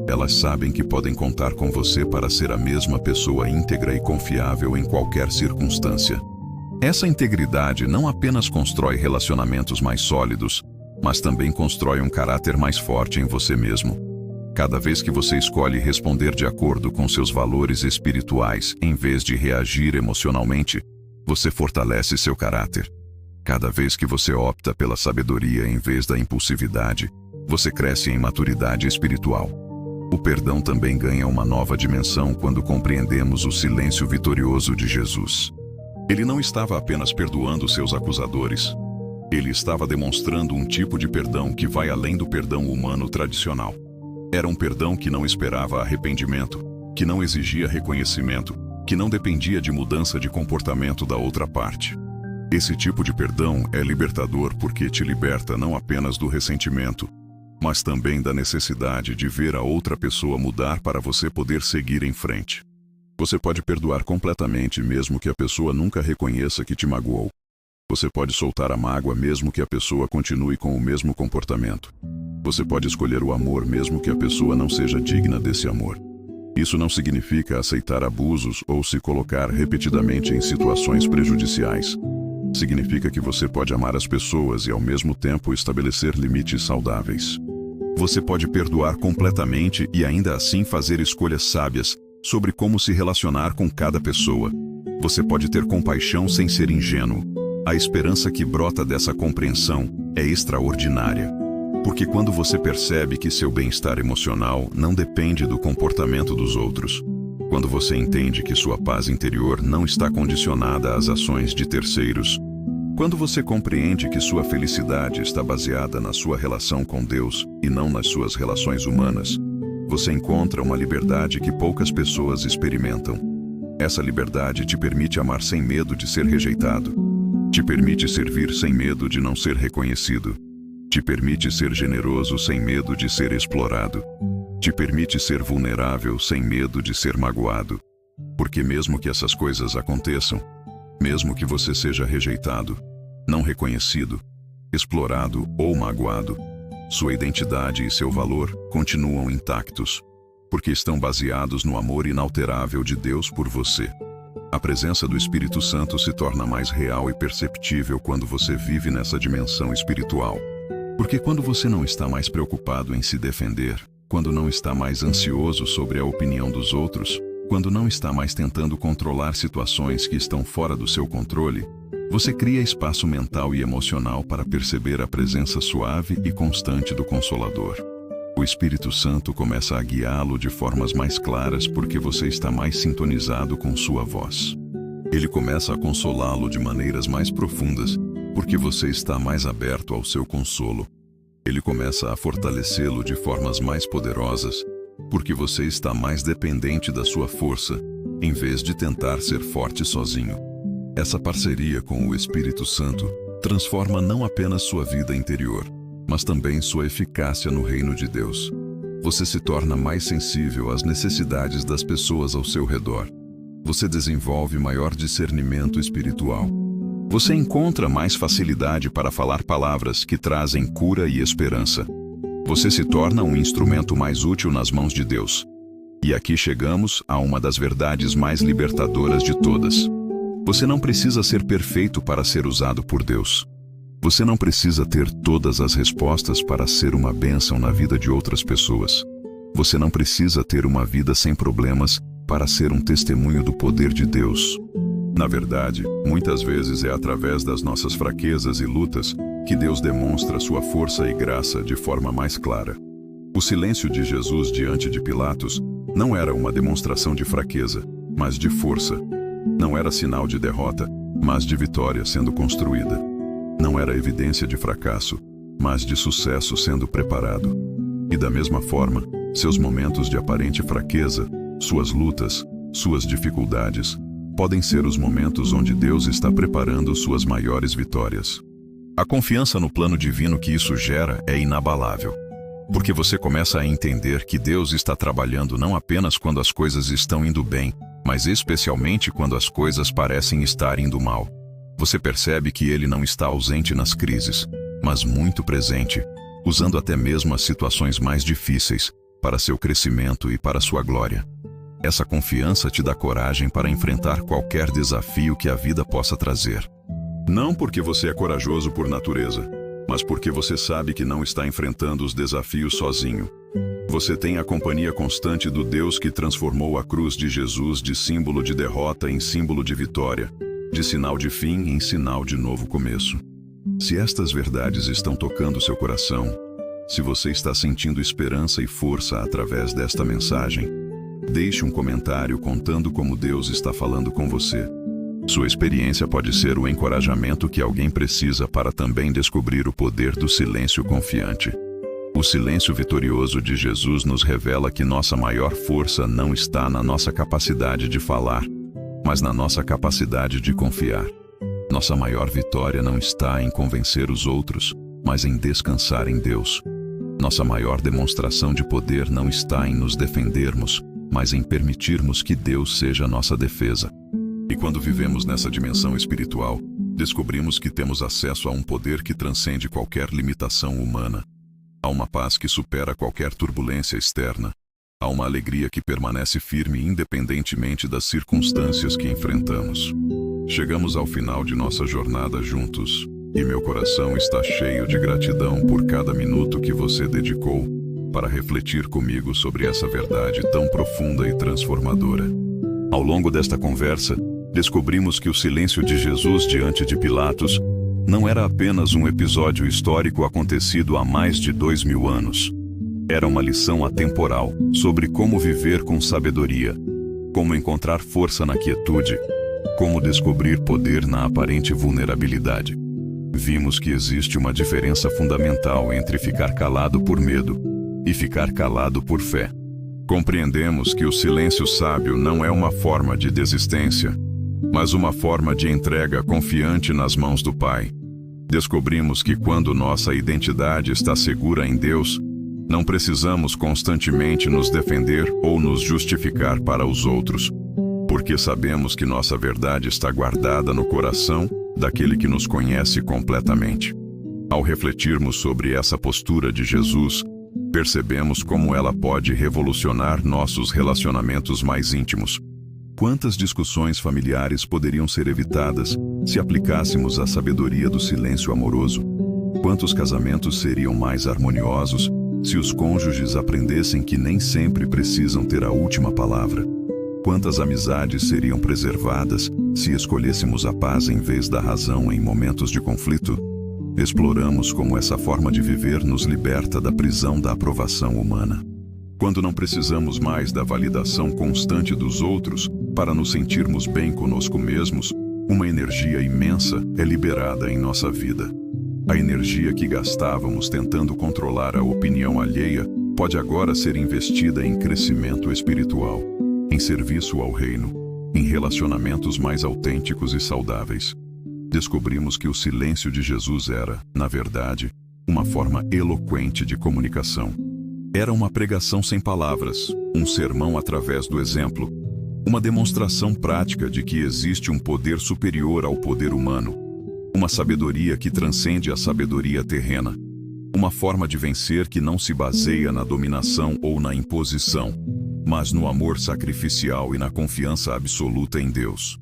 Elas sabem que podem contar com você para ser a mesma pessoa íntegra e confiável em qualquer circunstância. Essa integridade não apenas constrói relacionamentos mais sólidos, mas também constrói um caráter mais forte em você mesmo. Cada vez que você escolhe responder de acordo com seus valores espirituais em vez de reagir emocionalmente, você fortalece seu caráter. Cada vez que você opta pela sabedoria em vez da impulsividade, você cresce em maturidade espiritual. O perdão também ganha uma nova dimensão quando compreendemos o silêncio vitorioso de Jesus. Ele não estava apenas perdoando seus acusadores. Ele estava demonstrando um tipo de perdão que vai além do perdão humano tradicional. Era um perdão que não esperava arrependimento, que não exigia reconhecimento, que não dependia de mudança de comportamento da outra parte. Esse tipo de perdão é libertador porque te liberta não apenas do ressentimento, mas também da necessidade de ver a outra pessoa mudar para você poder seguir em frente. Você pode perdoar completamente mesmo que a pessoa nunca reconheça que te magoou. Você pode soltar a mágoa mesmo que a pessoa continue com o mesmo comportamento. Você pode escolher o amor mesmo que a pessoa não seja digna desse amor. Isso não significa aceitar abusos ou se colocar repetidamente em situações prejudiciais. Significa que você pode amar as pessoas e ao mesmo tempo estabelecer limites saudáveis. Você pode perdoar completamente e ainda assim fazer escolhas sábias sobre como se relacionar com cada pessoa. Você pode ter compaixão sem ser ingênuo. A esperança que brota dessa compreensão é extraordinária. Porque quando você percebe que seu bem-estar emocional não depende do comportamento dos outros, quando você entende que sua paz interior não está condicionada às ações de terceiros, quando você compreende que sua felicidade está baseada na sua relação com Deus e não nas suas relações humanas, você encontra uma liberdade que poucas pessoas experimentam. Essa liberdade te permite amar sem medo de ser rejeitado. Te permite servir sem medo de não ser reconhecido. Te permite ser generoso sem medo de ser explorado. Te permite ser vulnerável sem medo de ser magoado. Porque mesmo que essas coisas aconteçam, mesmo que você seja rejeitado, não reconhecido, explorado ou magoado, sua identidade e seu valor continuam intactos, porque estão baseados no amor inalterável de Deus por você. A presença do Espírito Santo se torna mais real e perceptível quando você vive nessa dimensão espiritual. Porque quando você não está mais preocupado em se defender, quando não está mais ansioso sobre a opinião dos outros, quando não está mais tentando controlar situações que estão fora do seu controle, você cria espaço mental e emocional para perceber a presença suave e constante do Consolador. O Espírito Santo começa a guiá-lo de formas mais claras porque você está mais sintonizado com sua voz. Ele começa a consolá-lo de maneiras mais profundas porque você está mais aberto ao seu consolo. Ele começa a fortalecê-lo de formas mais poderosas, porque você está mais dependente da sua força, em vez de tentar ser forte sozinho. Essa parceria com o Espírito Santo transforma não apenas sua vida interior, mas também sua eficácia no reino de Deus. Você se torna mais sensível às necessidades das pessoas ao seu redor. Você desenvolve maior discernimento espiritual. Você encontra mais facilidade para falar palavras que trazem cura e esperança. Você se torna um instrumento mais útil nas mãos de Deus. E aqui chegamos a uma das verdades mais libertadoras de todas. Você não precisa ser perfeito para ser usado por Deus. Você não precisa ter todas as respostas para ser uma bênção na vida de outras pessoas. Você não precisa ter uma vida sem problemas para ser um testemunho do poder de Deus. Na verdade, muitas vezes é através das nossas fraquezas e lutas que Deus demonstra sua força e graça de forma mais clara. O silêncio de Jesus diante de Pilatos não era uma demonstração de fraqueza, mas de força. Não era sinal de derrota, mas de vitória sendo construída. Não era evidência de fracasso, mas de sucesso sendo preparado. E da mesma forma, seus momentos de aparente fraqueza, suas lutas, suas dificuldades, podem ser os momentos onde Deus está preparando suas maiores vitórias. A confiança no plano divino que isso gera é inabalável, porque você começa a entender que Deus está trabalhando não apenas quando as coisas estão indo bem, mas especialmente quando as coisas parecem estar indo mal. Você percebe que Ele não está ausente nas crises, mas muito presente, usando até mesmo as situações mais difíceis para seu crescimento e para sua glória. Essa confiança te dá coragem para enfrentar qualquer desafio que a vida possa trazer. Não porque você é corajoso por natureza, mas porque você sabe que não está enfrentando os desafios sozinho. Você tem a companhia constante do Deus que transformou a cruz de Jesus de símbolo de derrota em símbolo de vitória, de sinal de fim em sinal de novo começo. Se estas verdades estão tocando seu coração, se você está sentindo esperança e força através desta mensagem, deixe um comentário contando como Deus está falando com você. Sua experiência pode ser o encorajamento que alguém precisa para também descobrir o poder do silêncio confiante. O silêncio vitorioso de Jesus nos revela que nossa maior força não está na nossa capacidade de falar, mas na nossa capacidade de confiar. Nossa maior vitória não está em convencer os outros, mas em descansar em Deus. Nossa maior demonstração de poder não está em nos defendermos, mas em permitirmos que Deus seja nossa defesa. E quando vivemos nessa dimensão espiritual, descobrimos que temos acesso a um poder que transcende qualquer limitação humana. Há uma paz que supera qualquer turbulência externa. Há uma alegria que permanece firme independentemente das circunstâncias que enfrentamos. Chegamos ao final de nossa jornada juntos, e meu coração está cheio de gratidão por cada minuto que você dedicou para refletir comigo sobre essa verdade tão profunda e transformadora. Ao longo desta conversa, descobrimos que o silêncio de Jesus diante de Pilatos não era apenas um episódio histórico acontecido há mais de 2000 anos. Era uma lição atemporal sobre como viver com sabedoria, como encontrar força na quietude, como descobrir poder na aparente vulnerabilidade. Vimos que existe uma diferença fundamental entre ficar calado por medo e ficar calado por fé. Compreendemos que o silêncio sábio não é uma forma de desistência, mas uma forma de entrega confiante nas mãos do Pai. Descobrimos que quando nossa identidade está segura em Deus, não precisamos constantemente nos defender ou nos justificar para os outros, porque sabemos que nossa verdade está guardada no coração daquele que nos conhece completamente. Ao refletirmos sobre essa postura de Jesus, percebemos como ela pode revolucionar nossos relacionamentos mais íntimos. Quantas discussões familiares poderiam ser evitadas se aplicássemos a sabedoria do silêncio amoroso? Quantos casamentos seriam mais harmoniosos se os cônjuges aprendessem que nem sempre precisam ter a última palavra? Quantas amizades seriam preservadas se escolhêssemos a paz em vez da razão em momentos de conflito? Exploramos como essa forma de viver nos liberta da prisão da aprovação humana. Quando não precisamos mais da validação constante dos outros para nos sentirmos bem conosco mesmos, uma energia imensa é liberada em nossa vida. A energia que gastávamos tentando controlar a opinião alheia pode agora ser investida em crescimento espiritual, em serviço ao reino, em relacionamentos mais autênticos e saudáveis. Descobrimos que o silêncio de Jesus era, na verdade, uma forma eloquente de comunicação. Era uma pregação sem palavras, um sermão através do exemplo, uma demonstração prática de que existe um poder superior ao poder humano, uma sabedoria que transcende a sabedoria terrena, uma forma de vencer que não se baseia na dominação ou na imposição, mas no amor sacrificial e na confiança absoluta em Deus.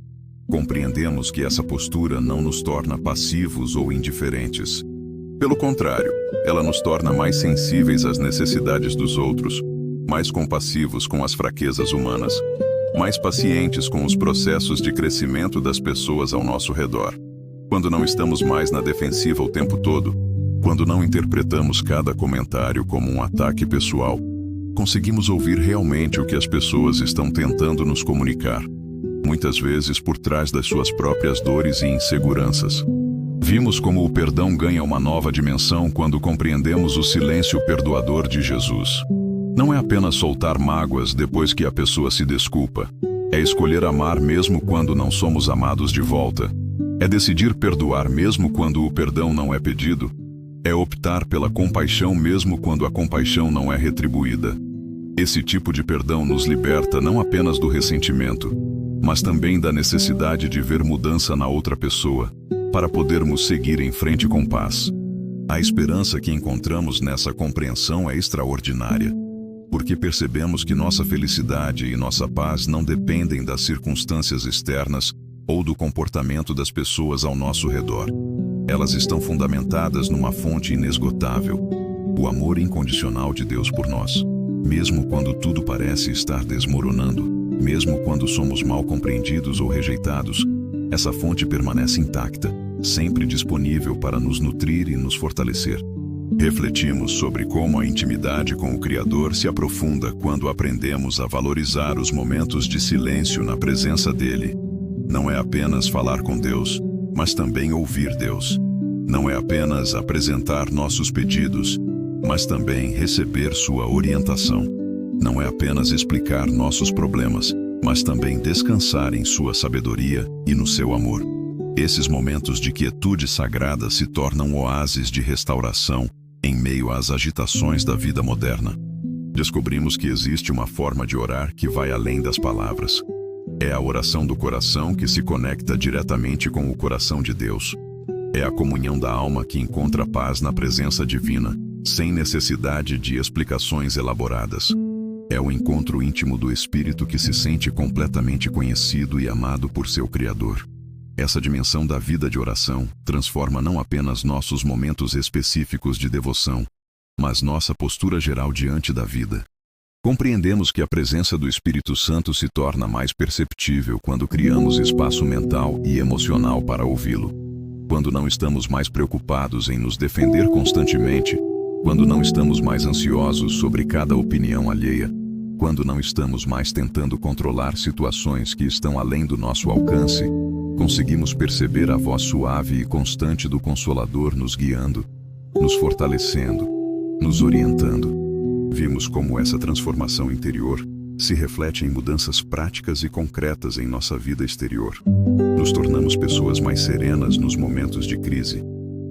Compreendemos que essa postura não nos torna passivos ou indiferentes. Pelo contrário, ela nos torna mais sensíveis às necessidades dos outros, mais compassivos com as fraquezas humanas, mais pacientes com os processos de crescimento das pessoas ao nosso redor. Quando não estamos mais na defensiva o tempo todo, quando não interpretamos cada comentário como um ataque pessoal, conseguimos ouvir realmente o que as pessoas estão tentando nos comunicar, muitas vezes por trás das suas próprias dores e inseguranças. Vimos como o perdão ganha uma nova dimensão quando compreendemos o silêncio perdoador de Jesus. Não é apenas soltar mágoas depois que a pessoa se desculpa. É escolher amar mesmo quando não somos amados de volta. É decidir perdoar mesmo quando o perdão não é pedido. É optar pela compaixão mesmo quando a compaixão não é retribuída. Esse tipo de perdão nos liberta não apenas do ressentimento, mas também da necessidade de ver mudança na outra pessoa, para podermos seguir em frente com paz. A esperança que encontramos nessa compreensão é extraordinária, porque percebemos que nossa felicidade e nossa paz não dependem das circunstâncias externas ou do comportamento das pessoas ao nosso redor. Elas estão fundamentadas numa fonte inesgotável, o amor incondicional de Deus por nós. Mesmo quando tudo parece estar desmoronando, mesmo quando somos mal compreendidos ou rejeitados, essa fonte permanece intacta, sempre disponível para nos nutrir e nos fortalecer. Refletimos sobre como a intimidade com o Criador se aprofunda quando aprendemos a valorizar os momentos de silêncio na presença dele. Não é apenas falar com Deus, mas também ouvir Deus. Não é apenas apresentar nossos pedidos, mas também receber sua orientação. Não é apenas explicar nossos problemas, mas também descansar em sua sabedoria e no seu amor. Esses momentos de quietude sagrada se tornam oásis de restauração em meio às agitações da vida moderna. Descobrimos que existe uma forma de orar que vai além das palavras. É a oração do coração que se conecta diretamente com o coração de Deus. É a comunhão da alma que encontra paz na presença divina, sem necessidade de explicações elaboradas. É o encontro íntimo do espírito que se sente completamente conhecido e amado por seu Criador. Essa dimensão da vida de oração transforma não apenas nossos momentos específicos de devoção, mas nossa postura geral diante da vida. Compreendemos que a presença do Espírito Santo se torna mais perceptível quando criamos espaço mental e emocional para ouvi-lo. Quando não estamos mais preocupados em nos defender constantemente, quando não estamos mais ansiosos sobre cada opinião alheia, quando não estamos mais tentando controlar situações que estão além do nosso alcance, conseguimos perceber a voz suave e constante do Consolador nos guiando, nos fortalecendo, nos orientando. Vimos como essa transformação interior se reflete em mudanças práticas e concretas em nossa vida exterior. Nos tornamos pessoas mais serenas nos momentos de crise,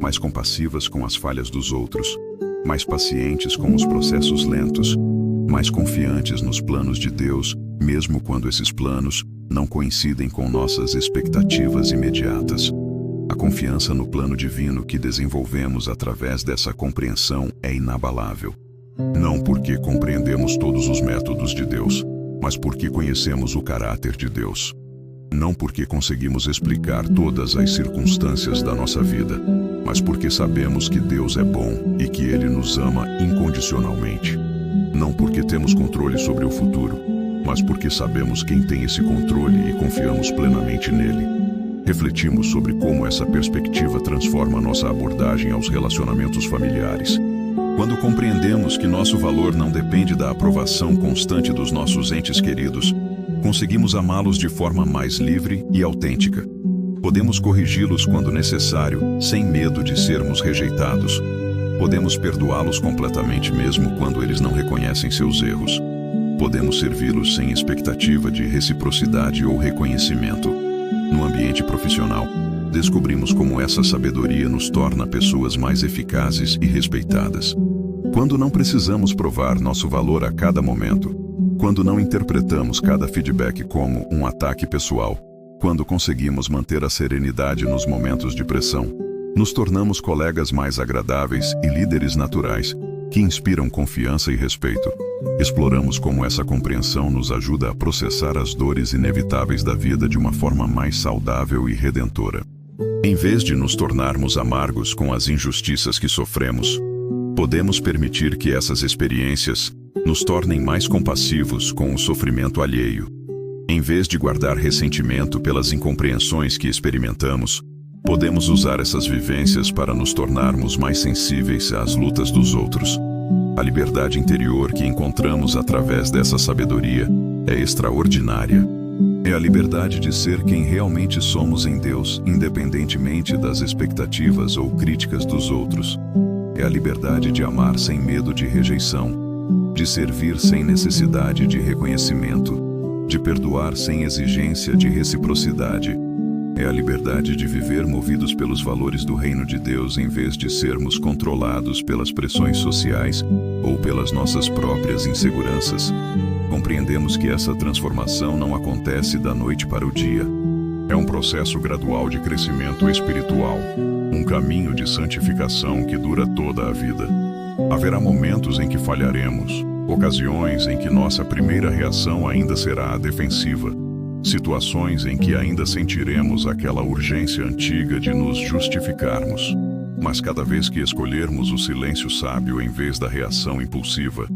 mais compassivas com as falhas dos outros, mais pacientes com os processos lentos, mais confiantes nos planos de Deus, mesmo quando esses planos não coincidem com nossas expectativas imediatas. A confiança no plano divino que desenvolvemos através dessa compreensão é inabalável. Não porque compreendemos todos os métodos de Deus, mas porque conhecemos o caráter de Deus. Não porque conseguimos explicar todas as circunstâncias da nossa vida, mas porque sabemos que Deus é bom e que Ele nos ama incondicionalmente. Não porque temos controle sobre o futuro, mas porque sabemos quem tem esse controle e confiamos plenamente nele. Refletimos sobre como essa perspectiva transforma nossa abordagem aos relacionamentos familiares. Quando compreendemos que nosso valor não depende da aprovação constante dos nossos entes queridos, conseguimos amá-los de forma mais livre e autêntica. Podemos corrigi-los quando necessário, sem medo de sermos rejeitados. Podemos perdoá-los completamente mesmo quando eles não reconhecem seus erros. Podemos servi-los sem expectativa de reciprocidade ou reconhecimento. No ambiente profissional, descobrimos como essa sabedoria nos torna pessoas mais eficazes e respeitadas. Quando não precisamos provar nosso valor a cada momento, quando não interpretamos cada feedback como um ataque pessoal, quando conseguimos manter a serenidade nos momentos de pressão, nos tornamos colegas mais agradáveis e líderes naturais, que inspiram confiança e respeito. Exploramos como essa compreensão nos ajuda a processar as dores inevitáveis da vida de uma forma mais saudável e redentora. Em vez de nos tornarmos amargos com as injustiças que sofremos, podemos permitir que essas experiências nos tornem mais compassivos com o sofrimento alheio. Em vez de guardar ressentimento pelas incompreensões que experimentamos, podemos usar essas vivências para nos tornarmos mais sensíveis às lutas dos outros. A liberdade interior que encontramos através dessa sabedoria é extraordinária. É a liberdade de ser quem realmente somos em Deus, independentemente das expectativas ou críticas dos outros. É a liberdade de amar sem medo de rejeição, de servir sem necessidade de reconhecimento, de perdoar sem exigência de reciprocidade. É a liberdade de viver movidos pelos valores do reino de Deus em vez de sermos controlados pelas pressões sociais ou pelas nossas próprias inseguranças. Compreendemos que essa transformação não acontece da noite para o dia. É um processo gradual de crescimento espiritual, um caminho de santificação que dura toda a vida. Haverá momentos em que falharemos, ocasiões em que nossa primeira reação ainda será a defensiva. Situações em que ainda sentiremos aquela urgência antiga de nos justificarmos. Mas cada vez que escolhermos o silêncio sábio em vez da reação impulsiva,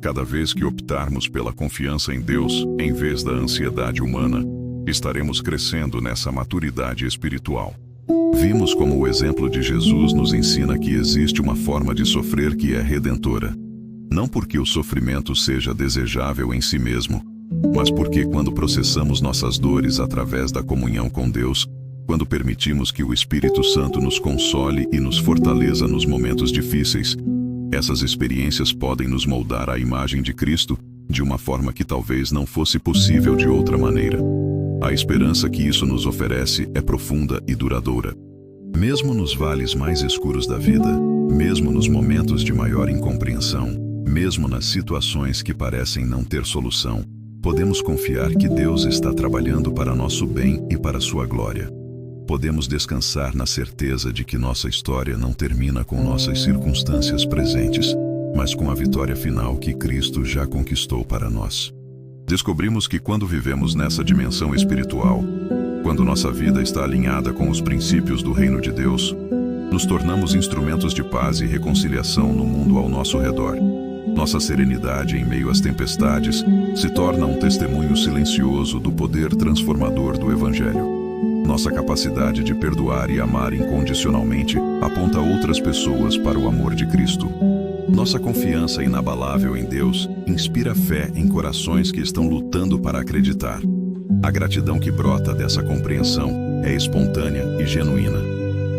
cada vez que optarmos pela confiança em Deus em vez da ansiedade humana, estaremos crescendo nessa maturidade espiritual. Vimos como o exemplo de Jesus nos ensina que existe uma forma de sofrer que é redentora. Não porque o sofrimento seja desejável em si mesmo, mas porque quando processamos nossas dores através da comunhão com Deus, quando permitimos que o Espírito Santo nos console e nos fortaleça nos momentos difíceis, essas experiências podem nos moldar à imagem de Cristo de uma forma que talvez não fosse possível de outra maneira. A esperança que isso nos oferece é profunda e duradoura. Mesmo nos vales mais escuros da vida, mesmo nos momentos de maior incompreensão, mesmo nas situações que parecem não ter solução, podemos confiar que Deus está trabalhando para nosso bem e para sua glória. Podemos descansar na certeza de que nossa história não termina com nossas circunstâncias presentes, mas com a vitória final que Cristo já conquistou para nós. Descobrimos que quando vivemos nessa dimensão espiritual, quando nossa vida está alinhada com os princípios do reino de Deus, nos tornamos instrumentos de paz e reconciliação no mundo ao nosso redor. Nossa serenidade em meio às tempestades se torna um testemunho silencioso do poder transformador do Evangelho. Nossa capacidade de perdoar e amar incondicionalmente aponta outras pessoas para o amor de Cristo. Nossa confiança inabalável em Deus inspira fé em corações que estão lutando para acreditar. A gratidão que brota dessa compreensão é espontânea e genuína.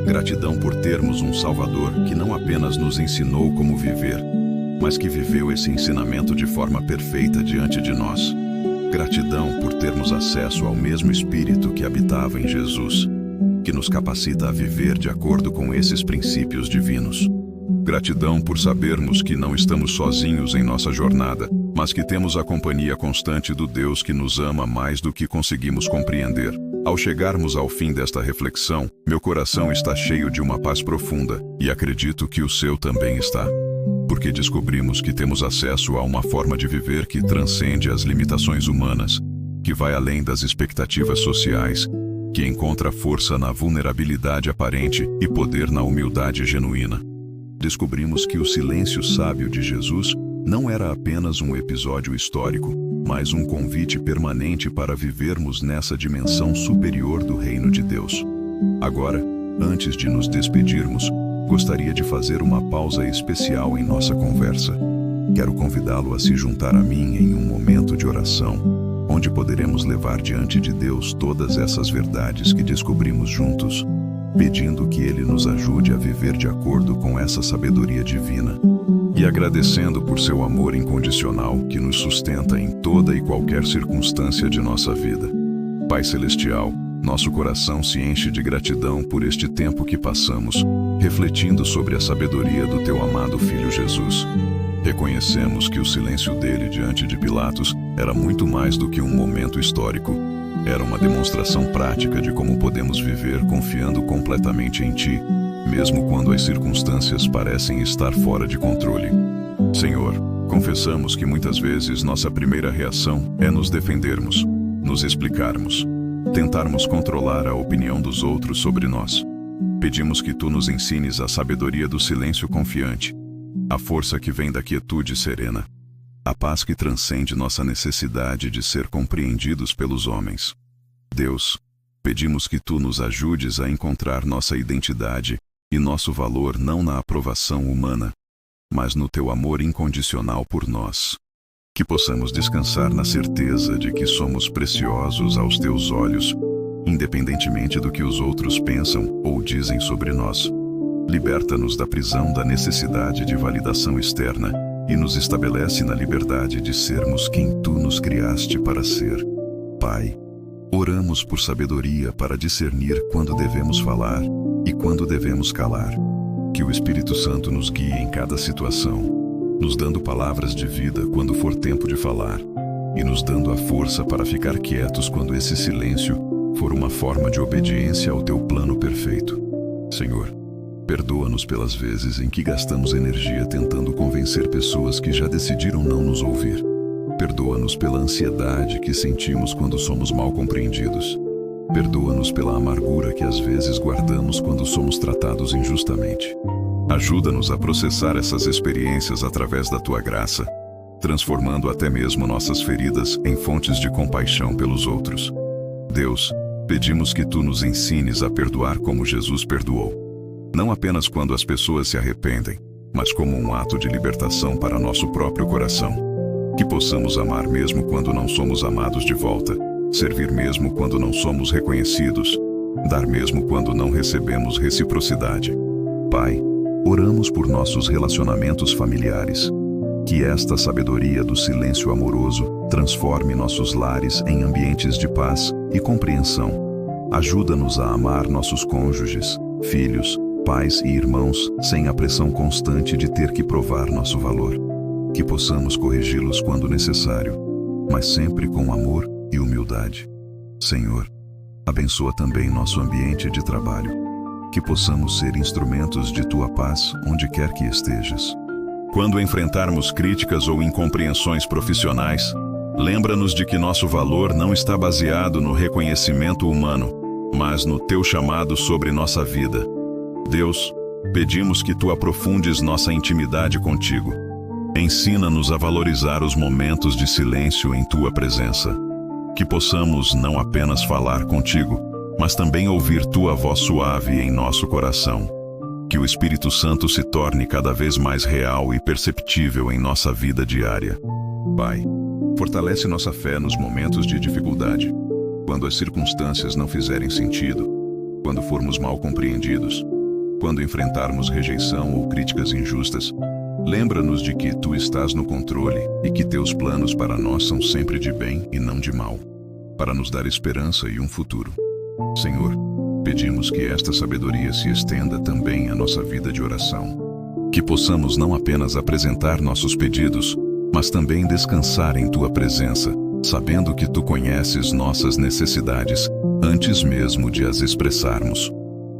Gratidão por termos um Salvador que não apenas nos ensinou como viver, mas que viveu esse ensinamento de forma perfeita diante de nós. Gratidão por termos acesso ao mesmo Espírito que habitava em Jesus, que nos capacita a viver de acordo com esses princípios divinos. Gratidão por sabermos que não estamos sozinhos em nossa jornada, mas que temos a companhia constante do Deus que nos ama mais do que conseguimos compreender. Ao chegarmos ao fim desta reflexão, meu coração está cheio de uma paz profunda, e acredito que o seu também está. Porque descobrimos que temos acesso a uma forma de viver que transcende as limitações humanas, que vai além das expectativas sociais, que encontra força na vulnerabilidade aparente e poder na humildade genuína. Descobrimos que o silêncio sábio de Jesus não era apenas um episódio histórico, mas um convite permanente para vivermos nessa dimensão superior do reino de Deus. Agora, antes de nos despedirmos, gostaria de fazer uma pausa especial em nossa conversa. Quero convidá-lo a se juntar a mim em um momento de oração, onde poderemos levar diante de Deus todas essas verdades que descobrimos juntos, pedindo que Ele nos ajude a viver de acordo com essa sabedoria divina e agradecendo por seu amor incondicional que nos sustenta em toda e qualquer circunstância de nossa vida. Pai Celestial, nosso coração se enche de gratidão por este tempo que passamos, refletindo sobre a sabedoria do Teu amado Filho Jesus. Reconhecemos que o silêncio dele diante de Pilatos era muito mais do que um momento histórico. Era uma demonstração prática de como podemos viver confiando completamente em Ti, mesmo quando as circunstâncias parecem estar fora de controle. Senhor, confessamos que muitas vezes nossa primeira reação é nos defendermos, nos explicarmos, tentarmos controlar a opinião dos outros sobre nós. Pedimos que Tu nos ensines a sabedoria do silêncio confiante, a força que vem da quietude serena, a paz que transcende nossa necessidade de ser compreendidos pelos homens. Deus, pedimos que Tu nos ajudes a encontrar nossa identidade e nosso valor não na aprovação humana, mas no Teu amor incondicional por nós. Que possamos descansar na certeza de que somos preciosos aos Teus olhos, independentemente do que os outros pensam ou dizem sobre nós. Liberta-nos da prisão da necessidade de validação externa e nos estabelece na liberdade de sermos quem Tu nos criaste para ser. Pai, oramos por sabedoria para discernir quando devemos falar e quando devemos calar. Que o Espírito Santo nos guie em cada situação, nos dando palavras de vida quando for tempo de falar e nos dando a força para ficar quietos quando esse silêncio for uma forma de obediência ao Teu plano perfeito. Senhor, perdoa-nos pelas vezes em que gastamos energia tentando convencer pessoas que já decidiram não nos ouvir. Perdoa-nos pela ansiedade que sentimos quando somos mal compreendidos. Perdoa-nos pela amargura que às vezes guardamos quando somos tratados injustamente. Ajuda-nos a processar essas experiências através da Tua graça, transformando até mesmo nossas feridas em fontes de compaixão pelos outros. Deus, pedimos que Tu nos ensines a perdoar como Jesus perdoou. Não apenas quando as pessoas se arrependem, mas como um ato de libertação para nosso próprio coração. Que possamos amar mesmo quando não somos amados de volta, servir mesmo quando não somos reconhecidos, dar mesmo quando não recebemos reciprocidade. Pai, oramos por nossos relacionamentos familiares. Que esta sabedoria do silêncio amoroso transforme nossos lares em ambientes de paz e compreensão. Ajuda-nos a amar nossos cônjuges, filhos, pais e irmãos sem a pressão constante de ter que provar nosso valor. Que possamos corrigi-los quando necessário, mas sempre com amor e humildade. Senhor, abençoa também nosso ambiente de trabalho. Que possamos ser instrumentos de Tua paz onde quer que estejas. Quando enfrentarmos críticas ou incompreensões profissionais, lembra-nos de que nosso valor não está baseado no reconhecimento humano, mas no Teu chamado sobre nossa vida. Deus, pedimos que Tu aprofundes nossa intimidade contigo. Ensina-nos a valorizar os momentos de silêncio em Tua presença. Que possamos não apenas falar contigo, mas também ouvir Tua voz suave em nosso coração. Que o Espírito Santo se torne cada vez mais real e perceptível em nossa vida diária. Pai, fortalece nossa fé nos momentos de dificuldade, quando as circunstâncias não fizerem sentido, quando formos mal compreendidos, quando enfrentarmos rejeição ou críticas injustas. Lembra-nos de que Tu estás no controle e que Teus planos para nós são sempre de bem e não de mal, para nos dar esperança e um futuro. Senhor, pedimos que esta sabedoria se estenda também à nossa vida de oração. Que possamos não apenas apresentar nossos pedidos, mas também descansar em Tua presença, sabendo que Tu conheces nossas necessidades antes mesmo de as expressarmos.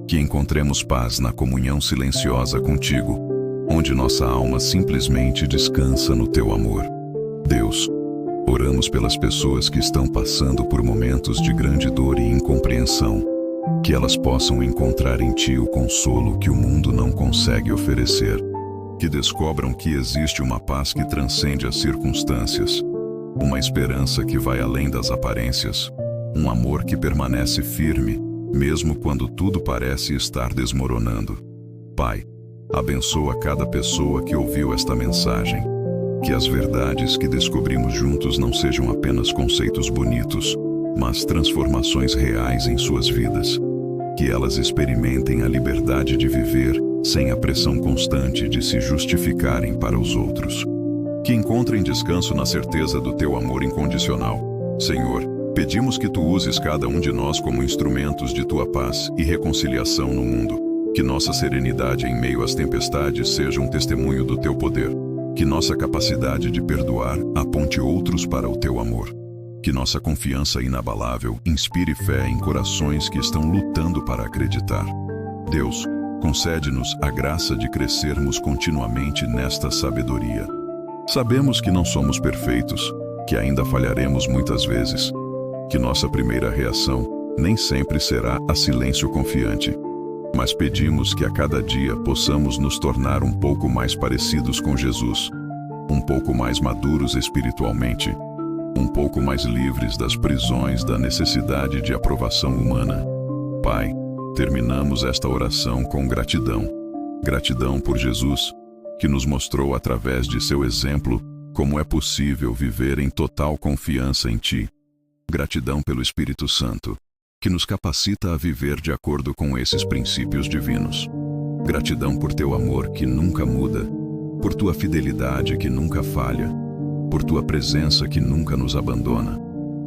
Que encontremos paz na comunhão silenciosa contigo, onde nossa alma simplesmente descansa no Teu amor. Deus, oramos pelas pessoas que estão passando por momentos de grande dor e incompreensão, que elas possam encontrar em Ti o consolo que o mundo não consegue oferecer. Que descobram que existe uma paz que transcende as circunstâncias, uma esperança que vai além das aparências, um amor que permanece firme, mesmo quando tudo parece estar desmoronando. Pai, abençoa cada pessoa que ouviu esta mensagem. Que as verdades que descobrimos juntos não sejam apenas conceitos bonitos, mas transformações reais em suas vidas. Que elas experimentem a liberdade de viver sem a pressão constante de se justificarem para os outros. Que encontrem descanso na certeza do teu amor incondicional. Senhor, pedimos que tu uses cada um de nós como instrumentos de tua paz e reconciliação no mundo. Que nossa serenidade em meio às tempestades seja um testemunho do teu poder. Que nossa capacidade de perdoar aponte outros para o teu amor. Que nossa confiança inabalável inspire fé em corações que estão lutando para acreditar. Deus, concede-nos a graça de crescermos continuamente nesta sabedoria. Sabemos que não somos perfeitos, que ainda falharemos muitas vezes, que nossa primeira reação nem sempre será a silêncio confiante, mas pedimos que a cada dia possamos nos tornar um pouco mais parecidos com Jesus, um pouco mais maduros espiritualmente, um pouco mais livres das prisões da necessidade de aprovação humana. Pai, terminamos esta oração com gratidão. Gratidão por Jesus, que nos mostrou através de seu exemplo como é possível viver em total confiança em Ti. Gratidão pelo Espírito Santo, que nos capacita a viver de acordo com esses princípios divinos. Gratidão por Teu amor que nunca muda, por Tua fidelidade que nunca falha, por Tua presença que nunca nos abandona.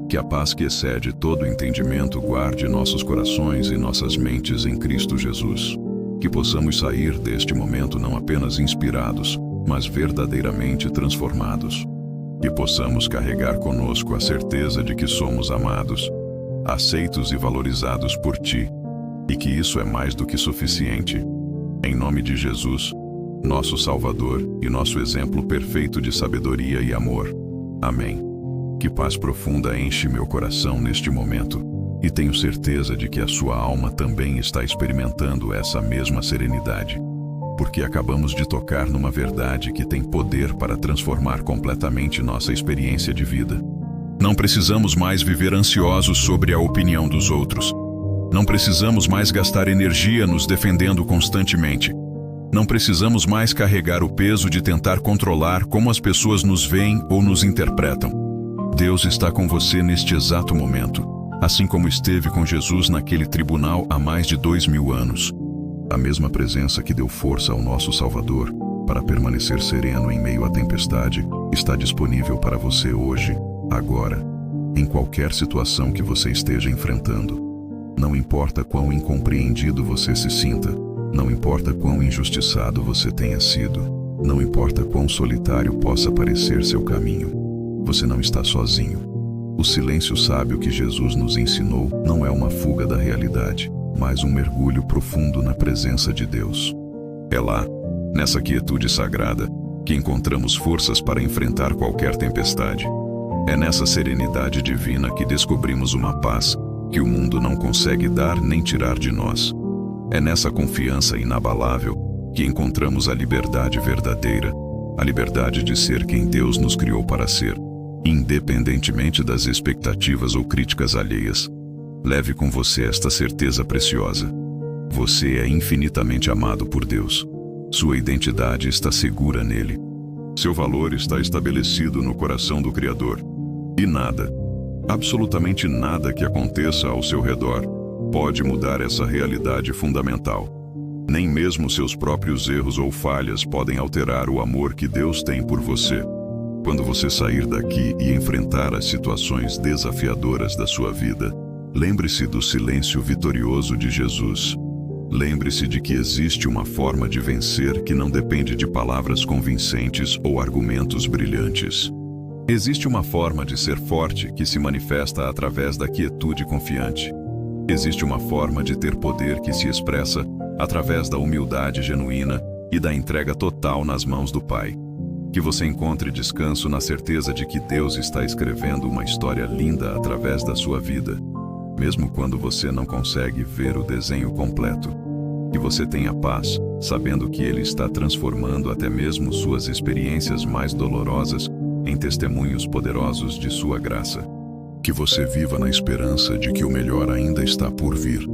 Que a paz que excede todo entendimento guarde nossos corações e nossas mentes em Cristo Jesus. Que possamos sair deste momento não apenas inspirados, mas verdadeiramente transformados. Que possamos carregar conosco a certeza de que somos amados, aceitos e valorizados por Ti, e que isso é mais do que suficiente. Em nome de Jesus, nosso Salvador e nosso exemplo perfeito de sabedoria e amor. Amém. Que paz profunda enche meu coração neste momento, e tenho certeza de que a sua alma também está experimentando essa mesma serenidade, porque acabamos de tocar numa verdade que tem poder para transformar completamente nossa experiência de vida. Não precisamos mais viver ansiosos sobre a opinião dos outros. Não precisamos mais gastar energia nos defendendo constantemente. Não precisamos mais carregar o peso de tentar controlar como as pessoas nos veem ou nos interpretam. Deus está com você neste exato momento, assim como esteve com Jesus naquele tribunal há mais de 2000 anos. A mesma presença que deu força ao nosso Salvador para permanecer sereno em meio à tempestade está disponível para você hoje, agora, em qualquer situação que você esteja enfrentando. Não importa quão incompreendido você se sinta, não importa quão injustiçado você tenha sido, não importa quão solitário possa parecer seu caminho, você não está sozinho. O silêncio sábio que Jesus nos ensinou não é uma fuga da realidade, mas um mergulho profundo na presença de Deus. É lá, nessa quietude sagrada, que encontramos forças para enfrentar qualquer tempestade. É nessa serenidade divina que descobrimos uma paz que o mundo não consegue dar nem tirar de nós. É nessa confiança inabalável que encontramos a liberdade verdadeira, a liberdade de ser quem Deus nos criou para ser, independentemente das expectativas ou críticas alheias. Leve com você esta certeza preciosa. Você é infinitamente amado por Deus. Sua identidade está segura nele. Seu valor está estabelecido no coração do Criador. E nada, absolutamente nada que aconteça ao seu redor, pode mudar essa realidade fundamental. Nem mesmo seus próprios erros ou falhas podem alterar o amor que Deus tem por você. Quando você sair daqui e enfrentar as situações desafiadoras da sua vida, lembre-se do silêncio vitorioso de Jesus. Lembre-se de que existe uma forma de vencer que não depende de palavras convincentes ou argumentos brilhantes. Existe uma forma de ser forte que se manifesta através da quietude confiante. Existe uma forma de ter poder que se expressa através da humildade genuína e da entrega total nas mãos do Pai. Que você encontre descanso na certeza de que Deus está escrevendo uma história linda através da sua vida, mesmo quando você não consegue ver o desenho completo. Que você tenha paz, sabendo que Ele está transformando até mesmo suas experiências mais dolorosas em testemunhos poderosos de sua graça. Que você viva na esperança de que o melhor ainda está por vir,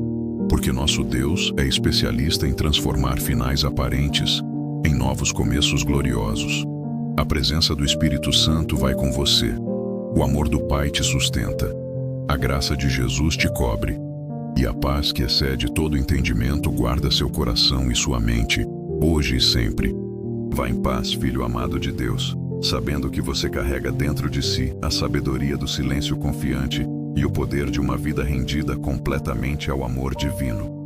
porque nosso Deus é especialista em transformar finais aparentes em novos começos gloriosos. A presença do Espírito Santo vai com você. O amor do Pai te sustenta. A graça de Jesus te cobre. E a paz que excede todo entendimento guarda seu coração e sua mente, hoje e sempre. Vá em paz, filho amado de Deus, sabendo que você carrega dentro de si a sabedoria do silêncio confiante e o poder de uma vida rendida completamente ao amor divino.